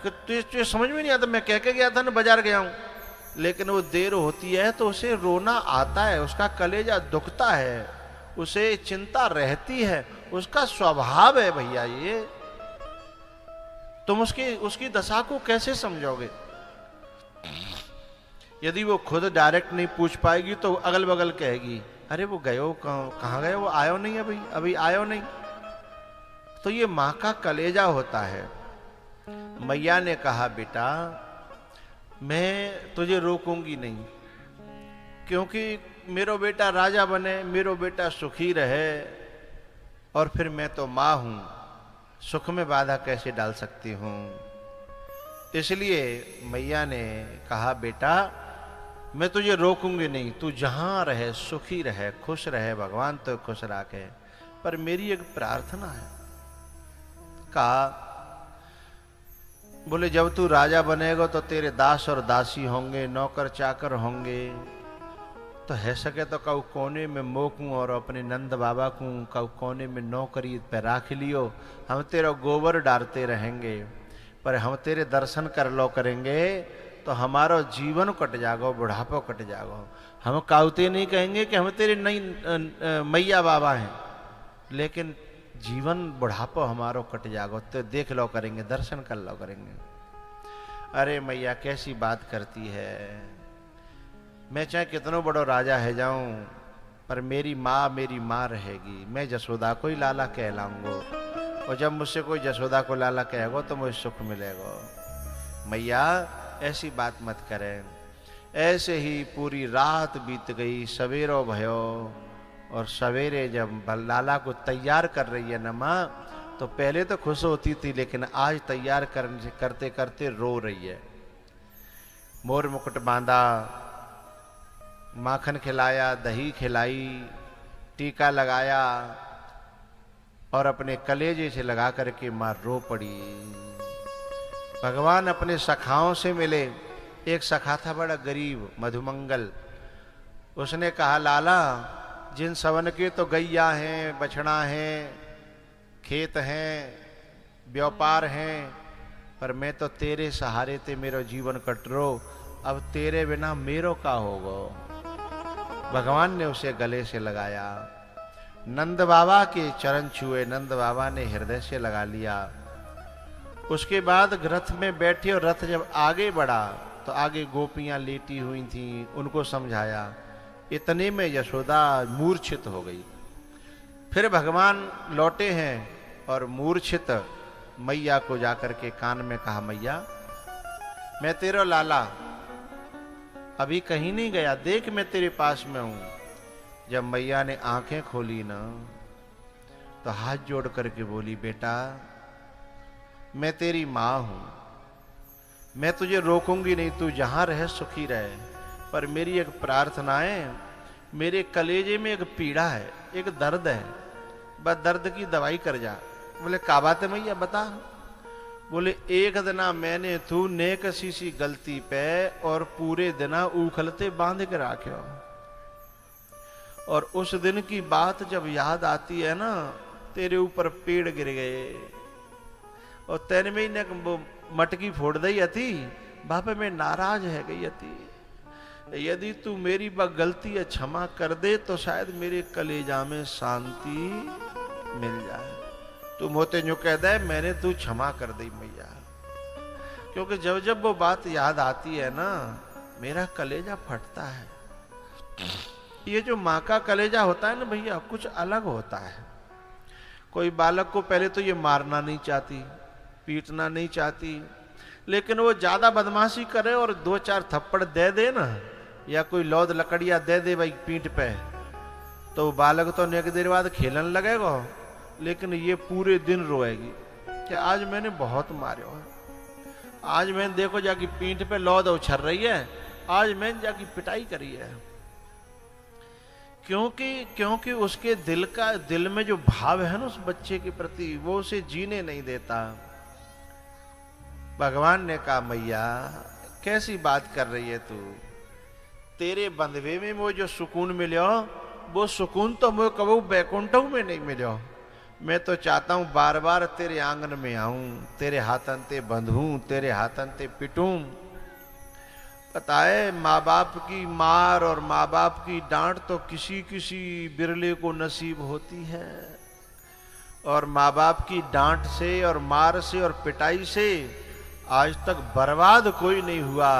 कि तुझे समझ में नहीं आता, मैं कह के गया था ना बाजार गया हूं, लेकिन वो देर होती है तो उसे रोना आता है, उसका कलेजा दुखता है, उसे चिंता रहती है, उसका स्वभाव है भैया ये। तुम उसकी दशा को कैसे समझोगे? यदि वो खुद डायरेक्ट नहीं पूछ पाएगी तो अगल बगल कहेगी, अरे वो गयो कहाँ गए, वो आयो नहीं अभी आयो नहीं। तो ये माँ का कलेजा होता है। मैया ने कहा बेटा मैं तुझे रोकूंगी नहीं, क्योंकि मेरो बेटा राजा बने, मेरो बेटा सुखी रहे, और फिर मैं तो माँ हूं, सुख में बाधा कैसे डाल सकती हूं। इसलिए मैया ने कहा बेटा मैं तुझे रोकूंगी नहीं, तू जहां रहे सुखी रहे, खुश रहे, भगवान तो खुश रखे, पर मेरी एक प्रार्थना है। कहा बोले जब तू राजा बनेगा तो तेरे दास और दासी होंगे, नौकर चाकर होंगे, तो है सके तो कऊ कोने में मोकूं और अपने नंद बाबा को कऊ कोने में नौकरी पे राख लियो, हम तेरा गोबर डालते रहेंगे, पर हम तेरे दर्शन कर लो करेंगे तो हमारा जीवन कट जागो, बुढ़ापो कट जागो। हम काउते नहीं कहेंगे कि हम तेरे नहीं मैया बाबा हैं, लेकिन जीवन बुढ़ापो हमारो कट जागो, तो देख लो करेंगे, दर्शन कर लो करेंगे। अरे मैया कैसी बात करती है, मैं चाहे कितनो बड़ो राजा है जाऊं, पर मेरी माँ रहेगी, मैं जसोदा को ही लाला कहलाऊंगो, और जब मुझसे कोई जसोदा को लाला कहेगो तो मुझे सुख मिलेगा। मैया ऐसी बात मत करें। ऐसे ही पूरी रात बीत गई, सवेरो भयो, और सवेरे जब लाला को तैयार कर रही है न माँ, तो पहले तो खुश होती थी, लेकिन आज तैयार करते करते रो रही है। मोर मुकुट बांधा, माखन खिलाया, दही खिलाई, टीका लगाया, और अपने कलेजे से लगा करके माँ रो पड़ी। भगवान अपने सखाओं से मिले। एक सखा था बड़ा गरीब, मधुमंगल। उसने कहा लाला जिन सवन के तो गैया हैं, बछड़ा हैं, खेत हैं, व्यापार हैं, पर मैं तो तेरे सहारे ते मेरो जीवन कट रो, अब तेरे बिना मेरो का होगो। भगवान ने उसे गले से लगाया, नंद बाबा के चरण छुए, नंद बाबा ने हृदय से लगा लिया। उसके बाद रथ में बैठे, और रथ जब आगे बढ़ा तो आगे गोपियां लेटी हुई थीं, उनको समझाया। इतने में यशोदा मूर्छित हो गई। फिर भगवान लौटे हैं और मूर्छित मैया को जाकर के कान में कहा, मैया मैं तेरा लाला अभी कहीं नहीं गया, देख मैं तेरे पास में हूं। जब मैया ने आंखें खोली ना, तो हाथ जोड़ करके बोली, बेटा मैं तेरी माँ हूं, मैं तुझे रोकूंगी नहीं, तू जहां रहे सुखी रहे, पर मेरी एक प्रार्थना है, मेरे कलेजे में एक पीड़ा है, एक दर्द है, बस दर्द की दवाई कर जा। बोले का बात है मैया बता। बोले एक दिना मैंने तू नेक सी गलती पे और पूरे दिना उखलते बांध के राख्यो, और उस दिन की बात जब याद आती है ना, तेरे ऊपर पेड़ गिर गए और तेने में ने मटकी फोड़ दी थी, बापे में नाराज है गई थी। यदि तू मेरी गलती है क्षमा कर दे तो शायद मेरे कलेजा में शांति मिल जाए। तुम होते जो कह दे मैंने तू क्षमा कर दी मैया। क्योंकि जब जब वो बात याद आती है ना, मेरा कलेजा फटता है। ये जो माँ का कलेजा होता है ना भैया, कुछ अलग होता है। कोई बालक को पहले तो ये मारना नहीं चाहती, पीटना नहीं चाहती, लेकिन वो ज्यादा बदमाशी करे और 2-4 थप्पड़ दे दे ना, या कोई लौद लकड़िया दे दे भाई पीठ पे, तो बालक तो एक देर बाद खेलने लगेगा, लेकिन ये पूरे दिन रोएगी कि आज मैंने बहुत मारे हो, आज मैंने देखो जाके पीठ पे लौद उछल रही है, आज मैंने जाके पिटाई करी है। क्योंकि उसके दिल में जो भाव है ना उस बच्चे के प्रति, वो उसे जीने नहीं देता। भगवान ने कहा मैया कैसी बात कर रही है तू, तेरे बंधवे में वो जो सुकून मिलो, वो सुकून तो मुझे कबू बैकुंठों में नहीं मिलो। मैं तो चाहता हूं बार बार तेरे आंगन में आऊं, तेरे हाथन ते बंधूं, तेरे हाथन ते पिटूं। पता है माँ बाप की मार और माँ बाप की डांट तो किसी किसी बिरले को नसीब होती है, और माँ बाप की डांट से और मार से और पिटाई से आज तक बर्बाद कोई नहीं हुआ,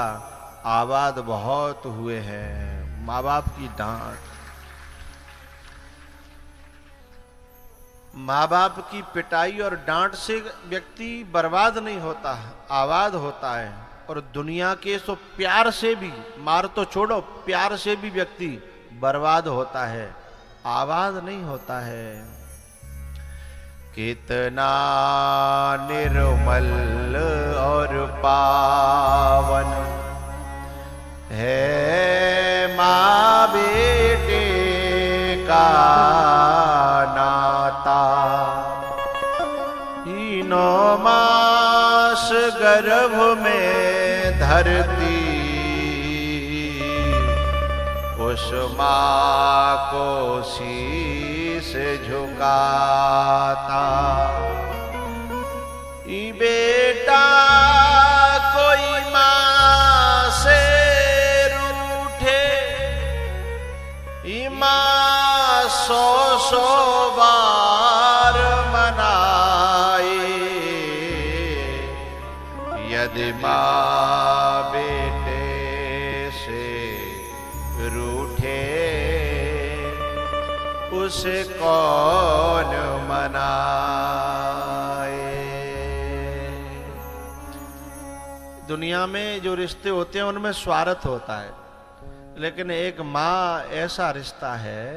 आबाद बहुत हुए हैं। माँ बाप की डांट, माँ बाप की पिटाई और डांट से व्यक्ति बर्बाद नहीं होता, आबाद होता है। और दुनिया के सो प्यार से भी, मार तो छोड़ो, प्यार से भी व्यक्ति बर्बाद होता है, आबाद नहीं होता है। कितना निर्मल और पावन है माँ बेटे का नाता, 3 मास गर्भ में धरती उस माँ को शीश झुकाता। ई बेटा कोई माँ से रूठे, ई माँ 100 बार मनाए, यदि माँ बेटे से रूठे उसे कौन मनाए। दुनिया में जो रिश्ते होते हैं उनमें स्वार्थ होता है, लेकिन एक माँ ऐसा रिश्ता है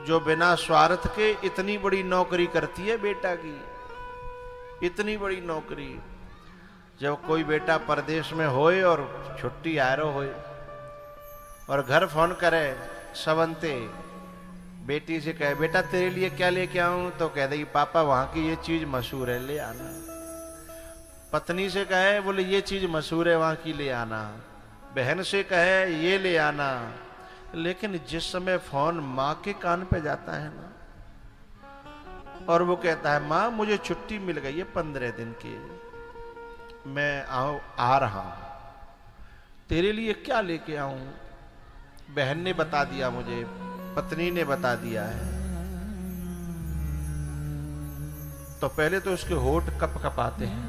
जो बिना स्वार्थ के इतनी बड़ी नौकरी करती है बेटा की, इतनी बड़ी नौकरी। जब कोई बेटा परदेश में होए और छुट्टी आ रहा होए और घर फोन करे सवंते, बेटी से कहे बेटा तेरे लिए क्या लेके आऊं, तो कह देगी पापा वहां की ये चीज मशहूर है ले आना। पत्नी से कहे बोले ये चीज मशहूर है वहां की ले आना। बहन से कहे ये ले आना। लेकिन जिस समय फोन माँ के कान पे जाता है ना, और वो कहता है माँ मुझे छुट्टी मिल गई है 15 दिन की, मैं आ रहा हूं, तेरे लिए क्या लेके आऊं। बहन ने बता दिया मुझे, पत्नी ने बता दिया है, तो पहले तो उसके होठ कप कपाते हैं,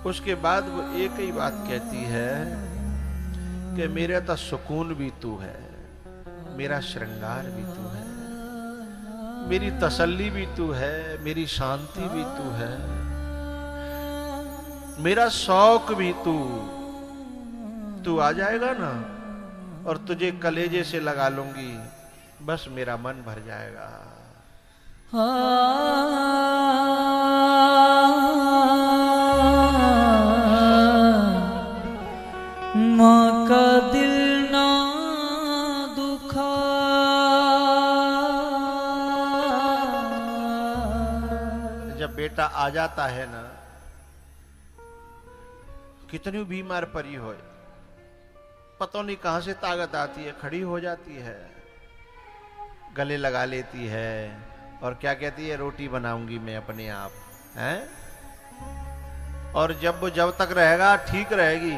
उसके बाद वो एक ही बात कहती है कि मेरा तो सुकून भी तू है, मेरा श्रृंगार भी तू है, मेरी तसल्ली भी तू है, मेरी शांति भी तू है, मेरा शौक भी तू आ जाएगा ना और तुझे कलेजे से लगा लूंगी, बस मेरा मन भर जाएगा। माँ का दिल ना दुखा, जब बेटा आ जाता है ना, कितनी बीमार पड़ी हो, पता नहीं कहां से ताकत आती है, खड़ी हो जाती है, गले लगा लेती है और क्या कहती है रोटी बनाऊंगी मैं अपने आप, हैं? और जब तक रहेगा ठीक रहेगी,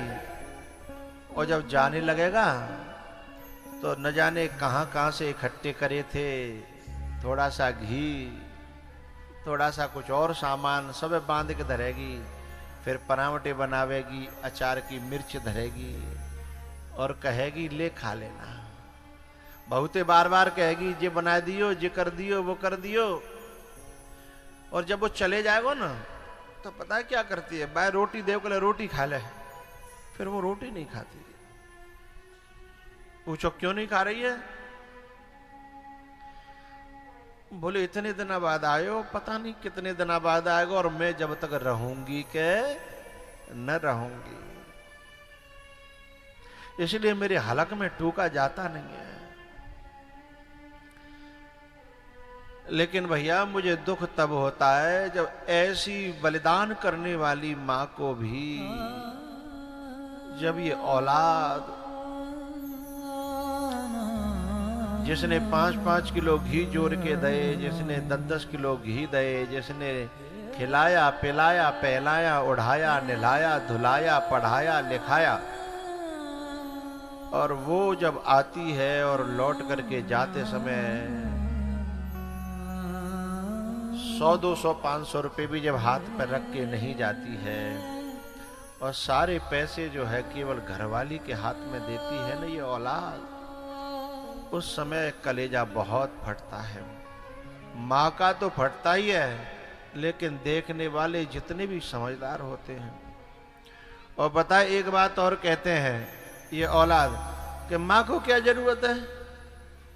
और जब जाने लगेगा तो न जाने कहां कहां से इकट्ठे करे थे थोड़ा सा घी, थोड़ा सा कुछ और सामान सब बांध के धरेगी, फिर परावटे बनावेगी, अचार की मिर्च धरेगी और कहेगी ले खा लेना। बहुते बार बार कहेगी जे बना दियो, जे कर दियो, वो कर दियो। और जब वो चले जाएगा ना तो पता है क्या करती है, बाय रोटी देव के रोटी खा ले, फिर वो रोटी नहीं खाती। पूछो क्यों नहीं खा रही है? बोले इतने दिन बाद आयो, पता नहीं कितने दिन बाद आएगा और मैं जब तक रहूंगी के न रहूंगी, इसलिए मेरे हलक में टूका जाता नहीं है। लेकिन भैया मुझे दुख तब होता है जब ऐसी बलिदान करने वाली मां को भी जब ये औलाद जिसने 5-5 किलो घी जोड़ के दे, जिसने 10-10 किलो घी दे, जिसने खिलाया पिलाया पहलाया उढ़ाया निलाया धुलाया पढ़ाया लिखाया, और वो जब आती है और लौट करके जाते समय 100-200-500 रुपए भी जब हाथ पर रख के नहीं जाती है और सारे पैसे जो है केवल घरवाली के हाथ में देती है ना ये औलाद, उस समय कलेजा बहुत फटता है। माँ का तो फटता ही है, लेकिन देखने वाले जितने भी समझदार होते हैं। और पता है एक बात और कहते हैं ये औलाद कि माँ को क्या जरूरत है,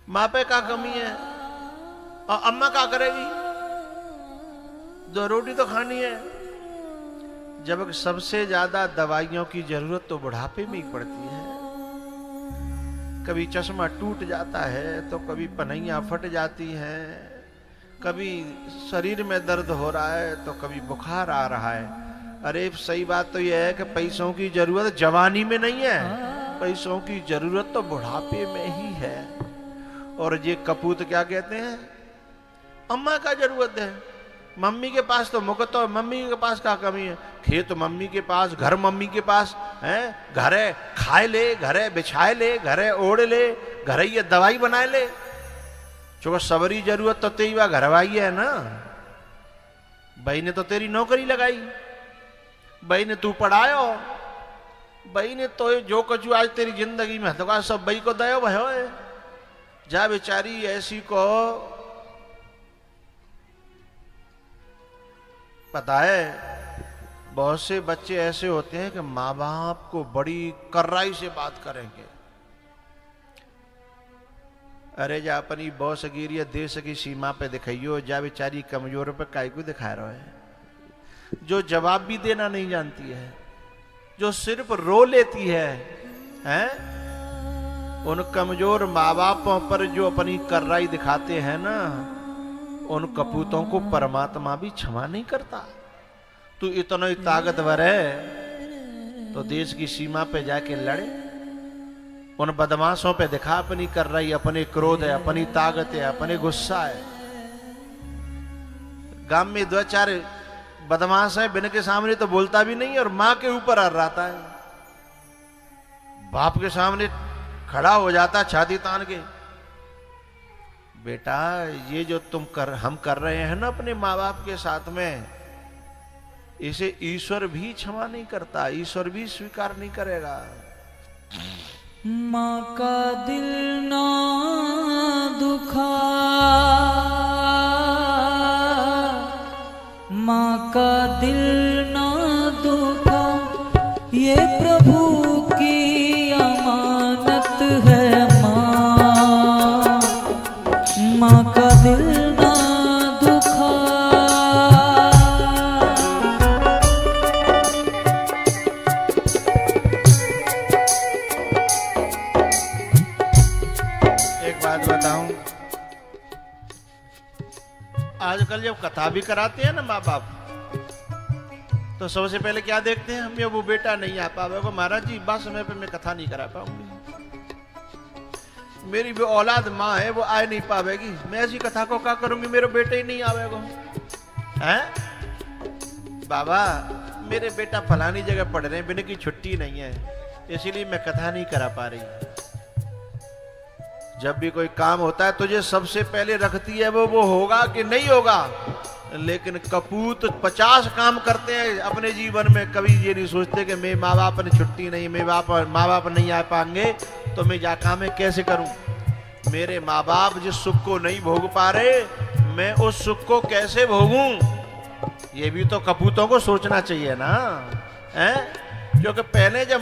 माँ पे क्या कमी है, और अम्मा क्या करेगी, 2 रोटी तो खानी है। जब सबसे ज्यादा दवाइयों की जरूरत तो बुढ़ापे में ही पड़ती है। कभी चश्मा टूट जाता है तो कभी पनैया फट जाती हैं, कभी शरीर में दर्द हो रहा है तो कभी बुखार आ रहा है। अरे सही बात तो यह है कि पैसों की जरूरत जवानी में नहीं है, पैसों की जरूरत तो बुढ़ापे में ही है। और ये कपूत क्या कहते हैं, अम्मा का जरूरत है, मम्मी के पास तो मुकत हो, मम्मी के पास क्या कमी है, खेत मम्मी के पास, घर मम्मी के पास है, घरे खाए ले, घरे बिछाए ले, घरे ओढ़ ले, घरे ये दवाई बनाए ले। चूंकि सबरी जरूरत तो तेरी वह घरवाई है ना, भाई ने तो तेरी नौकरी लगाई, भाई ने तू पढ़ायो, भाई ने तो जो कछु आज तेरी जिंदगी में तो सब भाई को दयो भयो है। जा बेचारी ऐसी को पता है, बहुत से बच्चे ऐसे होते हैं कि माँ बाप को बड़ी कर्राई से बात करेंगे। अरे जा अपनी बॉस गिरी देश की सीमा पे दिखाइयो, जा बेचारी कमजोर पे काय को दिखा रहा है, जो जवाब भी देना नहीं जानती है, जो सिर्फ रो लेती है, हैं? उन कमजोर माँ बापों पर जो अपनी कर्राई दिखाते हैं ना, उन कपूतों को परमात्मा भी क्षमा नहीं करता। तू इतना ही ताकतवर है तो देश की सीमा पे जाके लड़े, उन बदमाशों पे दिखा अपनी कर रही, अपने क्रोध है, अपनी ताकत है, अपने गुस्सा है। गांव में 2-4 बदमाश है, बिन के सामने तो बोलता भी नहीं और माँ के ऊपर अर्राता है, बाप के सामने खड़ा हो जाता छाती तान के। बेटा ये जो हम कर रहे हैं ना अपने माँ बाप के साथ में, इसे ईश्वर भी क्षमा नहीं करता, ईश्वर भी स्वीकार नहीं करेगा। माँ का दिल ना दुखा, माँ का दिल ना दुखा, ये प्रभु की अमानत है। माँ का दिल ना दुखा। एक बात बताऊं, आजकल जब कथा भी कराते हैं ना माँ बाप, तो सबसे पहले क्या देखते हैं, हम ये वो बेटा नहीं आ पाएगा, महाराज जी बात समय पे मैं कथा नहीं करा पाऊंगी, मेरी भी औलाद माँ है वो आ नहीं पावेगी, मैं ऐसी कथा को क्या करूंगी, मेरे बेटे ही नहीं आवेगा। हैं बाबा मेरे बेटा फलानी जगह पढ़ रहे हैं, बिना की छुट्टी नहीं है, इसीलिए मैं कथा नहीं करा पा रही। जब भी कोई काम होता है तुझे सबसे पहले रखती है वो होगा कि नहीं होगा। लेकिन कपूत 50 काम करते हैं अपने जीवन में, कभी ये नहीं सोचते कि मेरे माँ बाप ने छुट्टी नहीं, माँ बाप नहीं आ पाएंगे तो मैं जा काम में कैसे करूं, मेरे माँ बाप जिस सुख को नहीं भोग पा रहे मैं उस सुख को कैसे भोगूं। ये भी तो कपूतों को सोचना चाहिए ना, हैं? क्योंकि पहले जब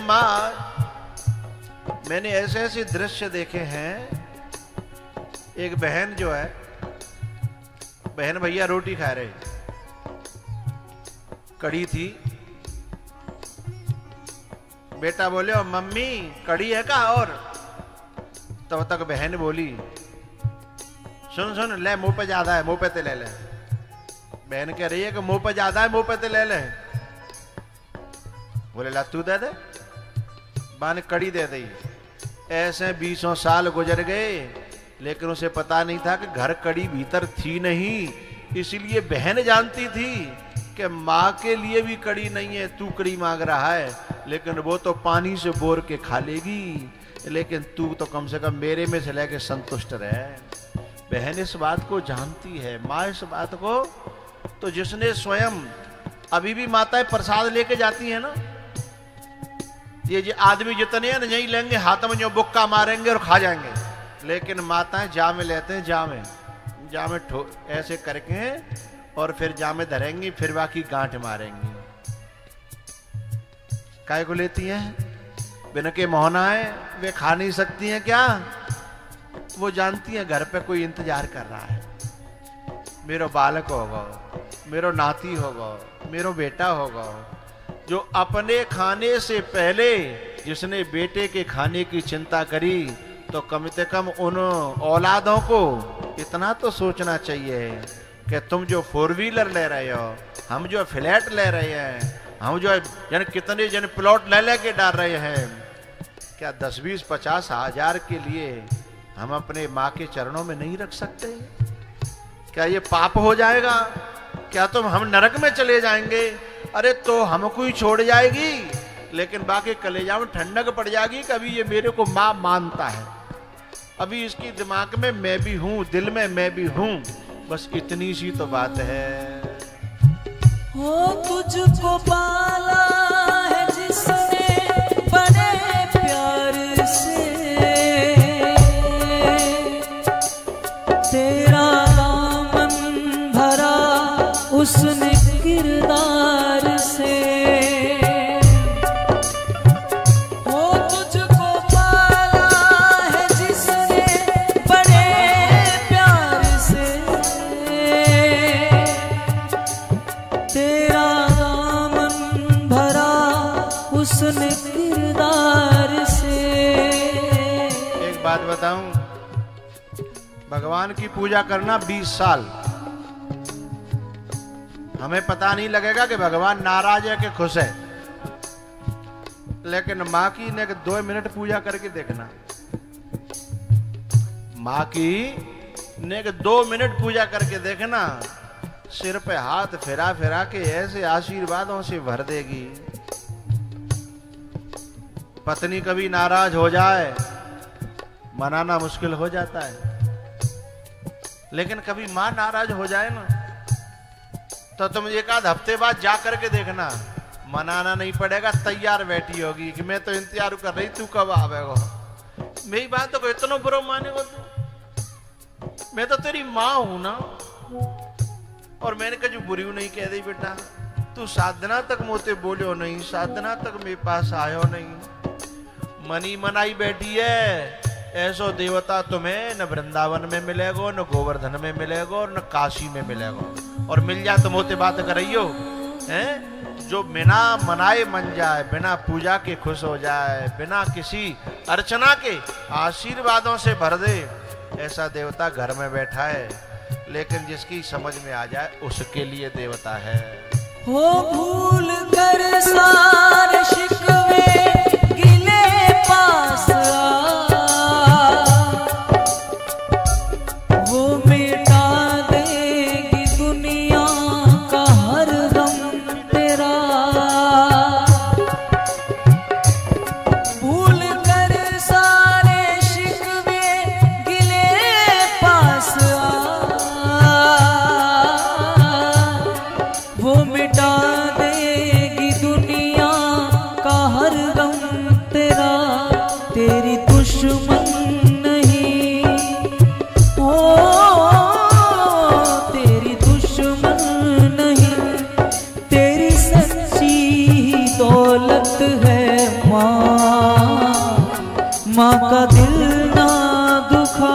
मैंने ऐसे ऐसे दृश्य देखे हैं। एक बहन जो है, बहन भैया रोटी खा रहे, कड़ी थी, बेटा बोले और मम्मी कड़ी है का, और तब तक बहन बोली सुन सुन ले मुंह पे ज्यादा है, मुंह पे ते ले ले। बहन कह रही है कि मुंह पे ज्यादा है, मुंह पे ते ले ले। बोले ला तू दे दे, बान कड़ी दे दी। ऐसे 20 साल गुजर गए लेकिन उसे पता नहीं था कि घर कड़ी भीतर थी नहीं, इसलिए बहन जानती थी कि माँ के लिए भी कड़ी नहीं है, तू कड़ी मांग रहा है, लेकिन वो तो पानी से बोर के खा लेगी, लेकिन तू तो कम से कम मेरे में से लेके संतुष्ट रहे। बहन इस बात को जानती है, माँ इस बात को। तो जिसने स्वयं, अभी भी माताएं प्रसाद लेके जाती है ना, ये आदमी जितने हैं नहीं लेंगे, हाथ में जो बुक्का मारेंगे और खा जाएंगे, लेकिन माताएं जामे लेते हैं, जामे ऐसे करके और फिर जामे धरेंगी, फिर बाकी गांठ मारेंगी। काय को लेती हैं? बिना के मोहनाएं वे खा नहीं सकती हैं क्या? वो जानती हैं घर पे कोई इंतजार कर रहा है, मेरो बालक होगा, मेरो नाती होगा, मेरो बेटा होगा। जो अपने खाने से पहले जिसने बेटे के खाने की चिंता करी, तो कम से कम उन औलादों को इतना तो सोचना चाहिए कि तुम जो 4 व्हीलर ले रहे हो, हम जो फ्लैट ले रहे हैं, हम जो कितने जन प्लॉट ले के डाल रहे हैं, क्या 10, 20, 50 हजार के लिए हम अपने माँ के चरणों में नहीं रख सकते? क्या ये पाप हो जाएगा? क्या तुम हम नरक में चले जाएंगे? अरे तो हमको ही छोड़ जाएगी, लेकिन बाकी कलेजा में ठंडक पड़ जाएगी। कभी ये मेरे को माँ मानता है, अभी इसकी दिमाग में मैं भी हूं, दिल में मैं भी हूं, बस इतनी सी तो बात है। हो तुझको पाला है जिसने बड़े प्यार से, तेरा दामन भरा उसने किरदार से। उसने किरदार से। एक बात बताऊं, भगवान की पूजा करना 20 साल, हमें पता नहीं लगेगा कि भगवान नाराज है कि खुश है, लेकिन माँ की ने 2 मिनट पूजा करके देखना, माँ की ने 2 मिनट पूजा करके देखना, सिर पे हाथ फिरा फिरा के ऐसे आशीर्वादों से भर देगी। पत्नी कभी नाराज हो जाए, मनाना मुश्किल हो जाता है, लेकिन कभी माँ नाराज हो जाए ना, तो तुम 1 हफ्ते बाद जा करके देखना, मनाना नहीं पड़ेगा, तैयार बैठी होगी कि मैं तो इंतजार कर रही, तू कब आवेगा। मेरी बात तो इतना बुरा मानेगा तू, मैं तो तेरी माँ हूं ना। और मैंने कहा जो बुरी नहीं कह दी बेटा, तू साधना तक मोते बोलो नहीं, साधना तक मेरे पास आयो नहीं, मनी मनाई बैठी है। ऐसो देवता तुम्हें न वृंदावन में मिलेगो, न गोवर्धन में मिलेगो, न काशी में मिलेगो, और मिल जाए तो मोते बात करियो हैं। जो बिना मनाए मन जाए, बिना पूजा के खुश हो जाए, बिना किसी अर्चना के आशीर्वादों से भर दे, ऐसा देवता घर में बैठा है, लेकिन जिसकी समझ में आ जाए उसके लिए देवता है। हो भूल कर सारे शिकवे गिले पास वो मिटा देगी दुनिया का हर गम तेरा। भूल कर सारे शिकवे दौलत है माँ, माँ का दिल ना दुखा।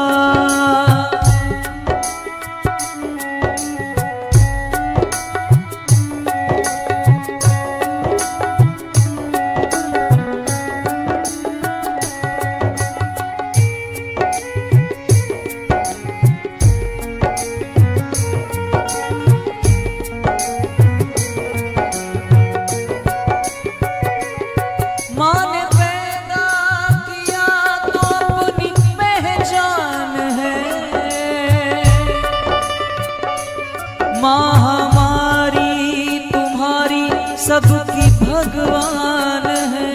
माँ हमारी तुम्हारी सबकी भगवान है।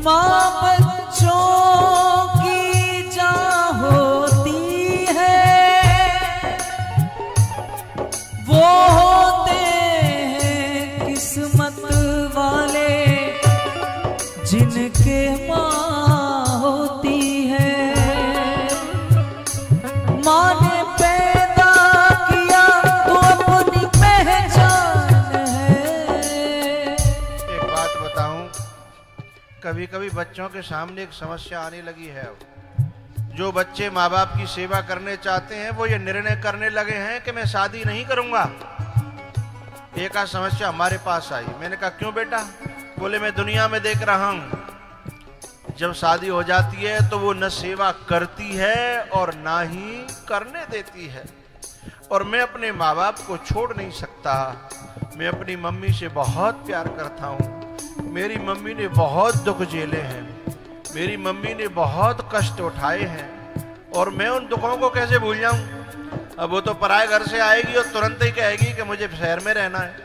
माँ बच्चों की जान होती है, वो होते हैं किस्मत वाले जिनके माँ होती है। माँ ने पैदा किया तो अपनी पहचान है। एक बात बताऊं, कभी कभी बच्चों के सामने एक समस्या आने लगी है। जो बच्चे माँ बाप की सेवा करने चाहते हैं वो ये निर्णय करने लगे हैं कि मैं शादी नहीं करूंगा। एक आध समस्या हमारे पास आई। मैंने कहा क्यों बेटा? बोले मैं दुनिया में देख रहा हूं, जब शादी हो जाती है तो वो न सेवा करती है और ना ही करने देती है। और मैं अपने माँ बाप को छोड़ नहीं सकता। मैं अपनी मम्मी से बहुत प्यार करता हूँ। मेरी मम्मी ने बहुत दुख झेले हैं, मेरी मम्मी ने बहुत कष्ट उठाए हैं, और मैं उन दुखों को कैसे भूल जाऊं? अब वो तो पराए घर से आएगी और तुरंत ही कहेगी कि मुझे शहर में रहना है,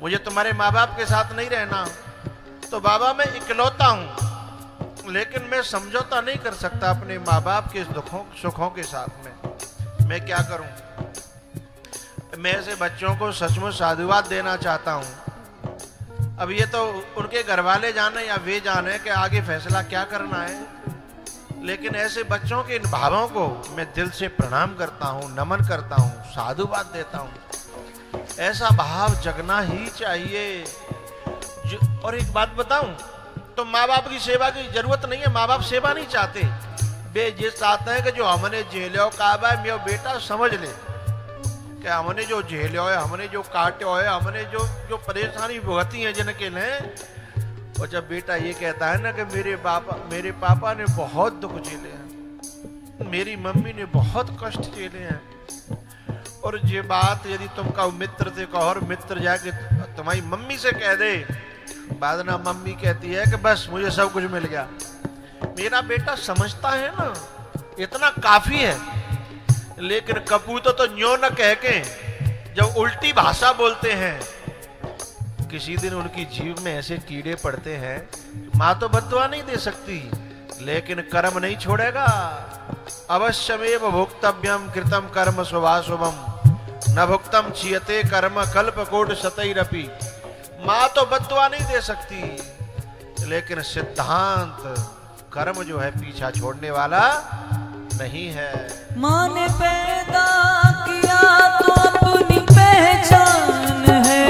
मुझे तुम्हारे माँ बाप के साथ नहीं रहना। तो बाबा मैं इकलौता हूँ, लेकिन मैं समझौता नहीं कर सकता अपने माँ बाप के दुखों सुखों के साथ में। मैं क्या करूं? मैं ऐसे बच्चों को सचमुच साधुवाद देना चाहता हूं। अब ये तो उनके घर वाले जाने या वे जाने कि आगे फैसला क्या करना है, लेकिन ऐसे बच्चों के इन भावों को मैं दिल से प्रणाम करता हूं, नमन करता हूं, साधुवाद देता हूं। ऐसा भाव जगना ही चाहिए। और एक बात बताऊं, तो माँ बाप की सेवा की जरूरत नहीं है। माँ बाप सेवा नहीं चाहते, वे ये चाहते हैं कि जो हमने झेलो काबा मेरा बेटा समझ ले कि हमने जो झेलो है, हमने जो काटो है, हमने जो परेशानी भुगती है जिनके लिए। और जब बेटा ये कहता है ना कि मेरे पापा ने बहुत दुख झेले हैं, मेरी मम्मी ने बहुत कष्ट झेले हैं, और ये बात यदि तुम कहो मित्र से कहो और मित्र जाके तुम्हारी मम्मी से कह दे, बाद ना मम्मी कहती है कि बस मुझे सब कुछ मिल गया। मेरा बेटा समझता है ना, इतना काफी है। लेकिन कपूत तो न्यो न कह के जब उल्टी भाषा बोलते हैं, किसी दिन उनकी जीव में ऐसे कीड़े पड़ते हैं। माँ तो बद्दुआ नहीं दे सकती, लेकिन कर्म नहीं छोड़ेगा। अवश्यमेव भोक्तव्यम कृतम कर्म शुभाशुभम न भुक्तम क्षीयते कर्म कल्पकोट शतैरपि। माँ तो बद्दुआ नहीं दे सकती, लेकिन सिद्धांत कर्म जो है पीछा छोड़ने वाला नहीं है। माँ ने पैदा किया तो अपनी पहचान है।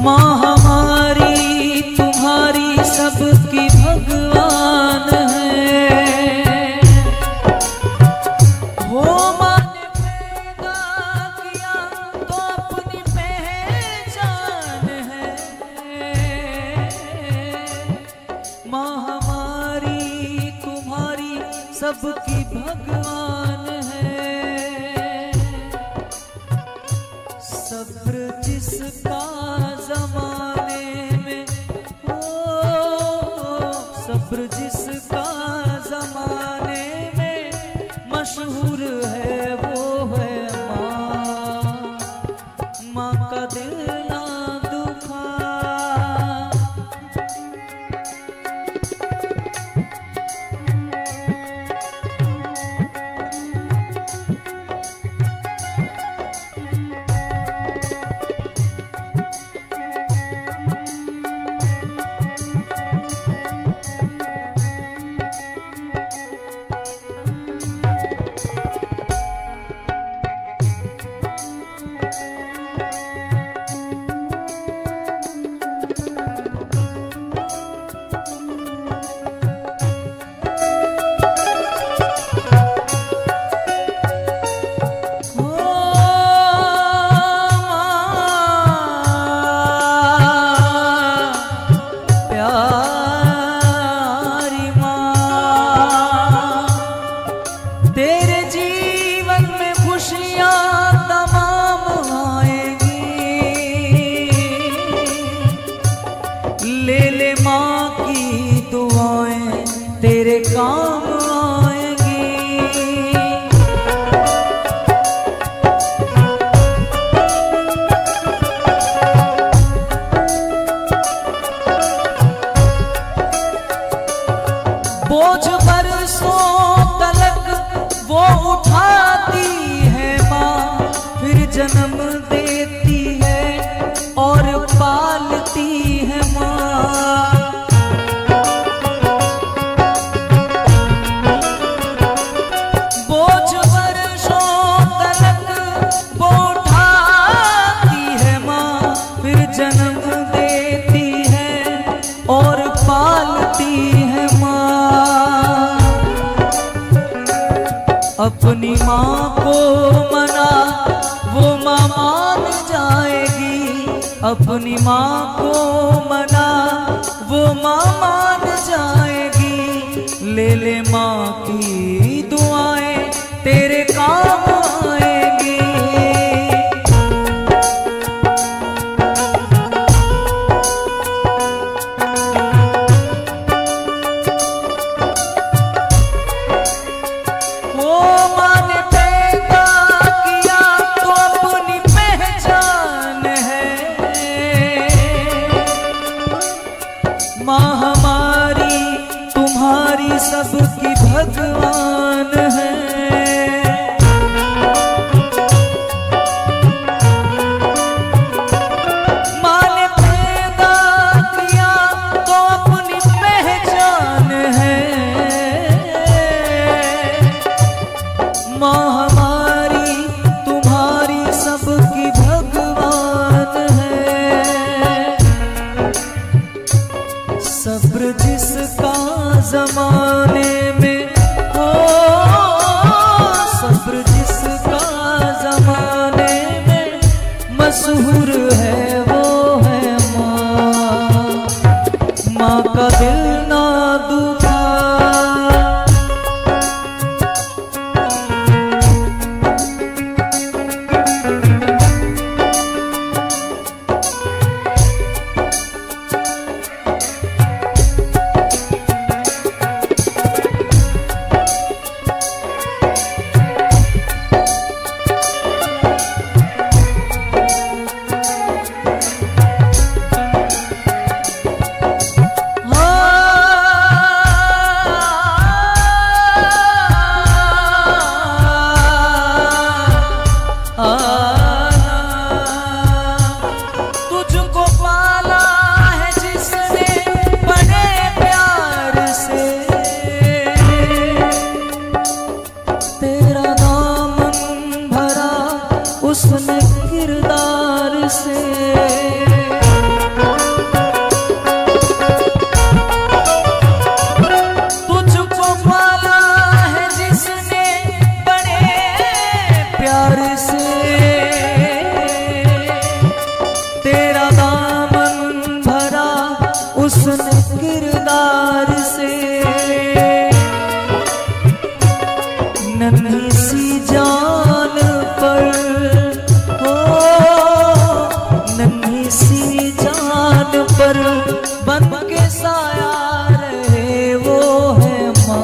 माँ हमारी तुम्हारी सबकी भगवान है। हो माँ ने पैदा किया तो अपनी पहचान है। माँ हमारी तुम्हारी सबकी को मना वो माँ मान जाएगी, अपनी माँ को मना वो माँ मान जाएगी। ले ले माँ की दुआएं तेरे काम आएंगी। माँ हमारी तुम्हारी सबकी भगवान है। माँ ने पैदा किया तो अपनी पहचान है। माँ हमारी तुम्हारी सबकी भगवान है। सब्र जिसका जमाने में हो, सब्र जिसका जमाने में मशहूर है वो है माँ। माँ का दिल ना दुखा। उसने किरदार से तुझको पाला है जिसने बड़े प्यार से। तेरा दामन भरा उसने किरदार से। नन्ही सी जान पर पर बन के साया रहे वो है माँ।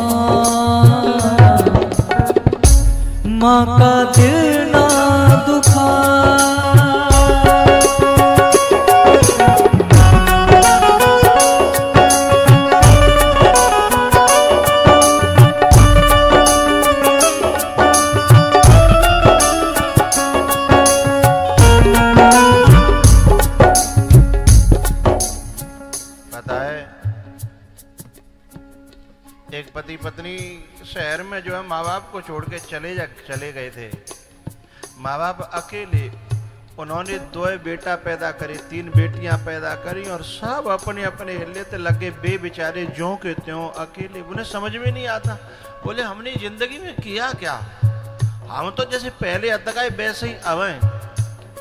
माँ का दिल ना दुखा। एक पति पत्नी शहर में जो है माँ बाप को छोड़ के चले गए थे। माँ बाप अकेले, उन्होंने 2 बेटा पैदा करे, 3 बेटियां पैदा करी और सब अपने अपने हिले ते लगे बेचारे ज्यों के त्यों अकेले। उन्हें समझ में नहीं आता, बोले हमने जिंदगी में किया क्या? हम तो जैसे पहले अतकाए वैसे ही अवे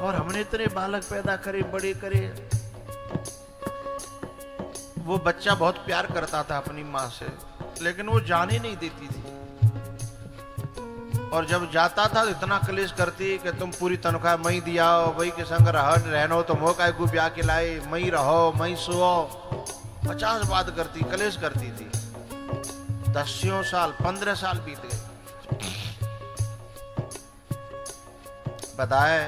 और हमने इतने बालक पैदा करे, बड़े करे। वो बच्चा बहुत प्यार करता था अपनी माँ से, लेकिन वो जाने नहीं देती थी। और जब जाता था तो इतना कलेश करती कि तुम पूरी तनख्वाह मई दिया, वही के संग रहनो तो मोह का ब्याह के लाए, मई रहो मई सुओ। 50 बात करती, कलेश करती थी। 10 साल 15 साल बीत गए। बताए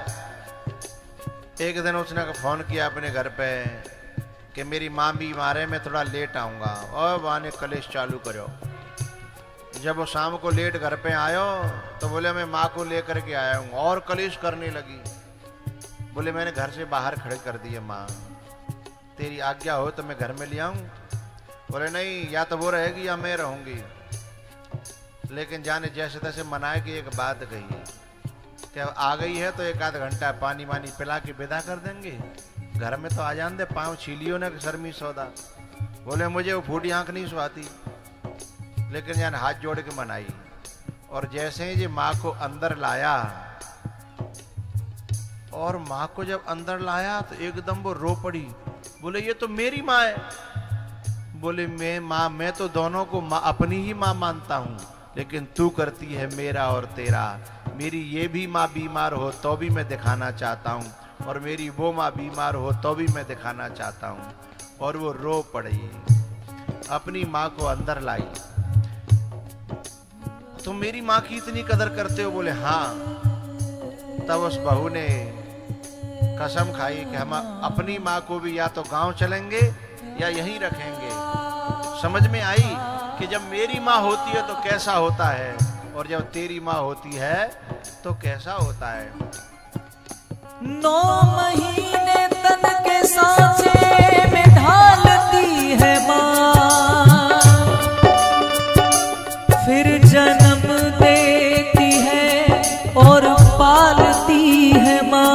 एक दिन उसने फोन किया अपने घर पे कि मेरी माँ बीमार है, मैं थोड़ा लेट आऊँगा। और वहाँ ने कलेश चालू करो। जब वो शाम को लेट घर पे आयो तो बोले मैं माँ को लेकर के आया हूँ, और कलेश करने लगी। बोले मैंने घर से बाहर खड़े कर दिए, माँ तेरी आज्ञा हो तो मैं घर में ले आऊँ। बोले नहीं, या तो वो रहेगी या मैं रहूँगी। लेकिन जाने जैसे तैसे मनाए कि एक बात कही कि आ गई है तो 1 आध घंटा पानी वानी पिला के विदा कर देंगे, घर में तो आ जान दे, पाँव छीलियो ने शर्मी सौदा। बोले मुझे वो फूटी आंख नहीं सुहाती, लेकिन यानी हाथ जोड़ के मनाई। और जैसे ही ये माँ को अंदर लाया, और माँ को जब अंदर लाया तो एकदम वो रो पड़ी। बोले ये तो मेरी माँ है। बोले मैं तो दोनों को माँ, अपनी ही माँ मानता हूँ, लेकिन तू करती है मेरा और तेरा। मेरी ये भी माँ बीमार हो तो भी मैं दिखाना चाहता हूँ, और मेरी वो माँ बीमार हो तो भी मैं दिखाना चाहता हूँ। और वो रो पड़ी, अपनी माँ को अंदर लाई। तुम मेरी माँ की इतनी कदर करते हो? बोले हाँ। तब उस बहू ने कसम खाई कि हम अपनी माँ को भी या तो गांव चलेंगे या यहीं रखेंगे। समझ में आई कि जब मेरी माँ होती है तो कैसा होता है, और जब तेरी माँ होती है तो कैसा होता है। 9 महीने तन के सांचे में ढालती है माँ, फिर जन्म देती है और पालती है माँ।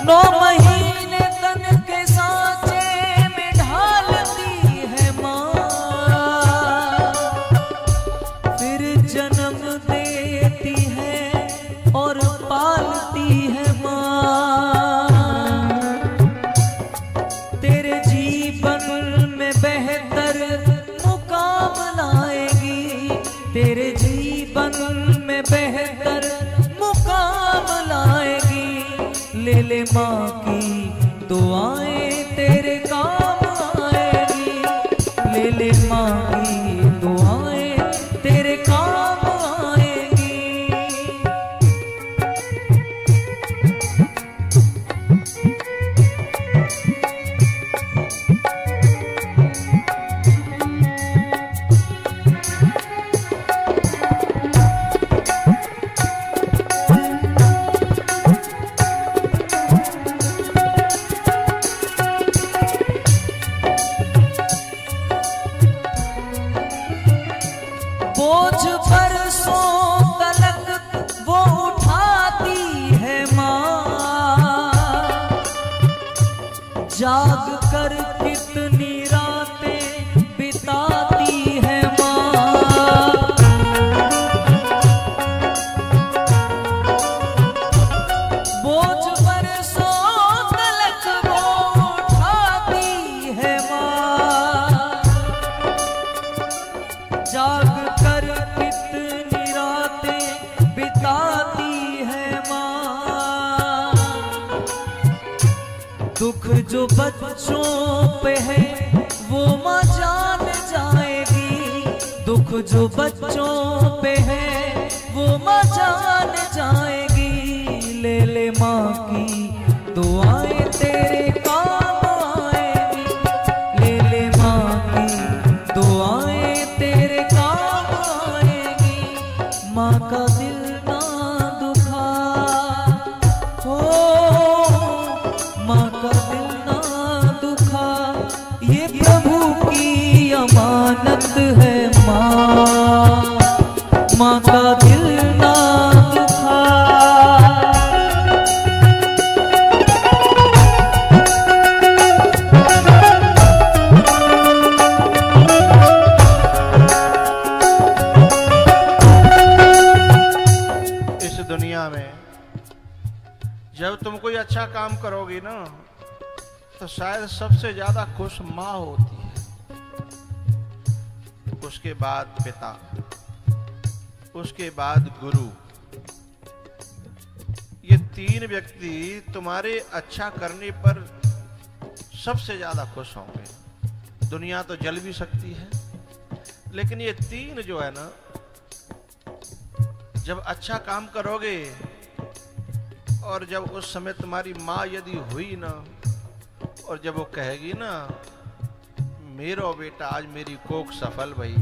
9 महीने तन के सांचे में ढालती है माँ, फिर जन्म देती है और पालती है माँ। तेरे जीवन में बेहतर मुकाम लाएगी, तेरे जीवन में बेहतर मुकाम लाएगी। ले ले माँ की दुआएं तेरे काम आएगी, ले ले माँ की दुआएं तेरे काम आएगी। बोझ बरसों तलक वो उठाती है माँ, जाग कर कितनी रातें बिताती है माँ। बोझ बरसों तलक वो उठाती है माँ, जाग कर कितनी रातें बिताती है माँ। दुख जो बच्चों पे है वो माँ जान जाएगी, दुख जो बच्चों पे है वो माँ जान जाएगी। ले ले माँ की दुआएं तेरे काम आएगी, ले ले माँ की दुआएं तेरे काम आएगी। माँ का दिल ना दुखा हो, माँ का दिल ना दुखा, ये प्रभु की अमानत है माँ। माँ का दिल ना दुखा। दुनिया में जब तुम कोई अच्छा काम करोगी ना, तो शायद सबसे ज्यादा खुश माँ होती है, उसके बाद पिता, उसके बाद गुरु। ये 3 व्यक्ति तुम्हारे अच्छा करने पर सबसे ज्यादा खुश होंगे। दुनिया तो जल भी सकती है, लेकिन ये 3 जो है ना, जब अच्छा काम करोगे और जब उस समय तुम्हारी माँ यदि हुई ना, और जब वो कहेगी ना मेरो बेटा आज मेरी कोख सफल भई।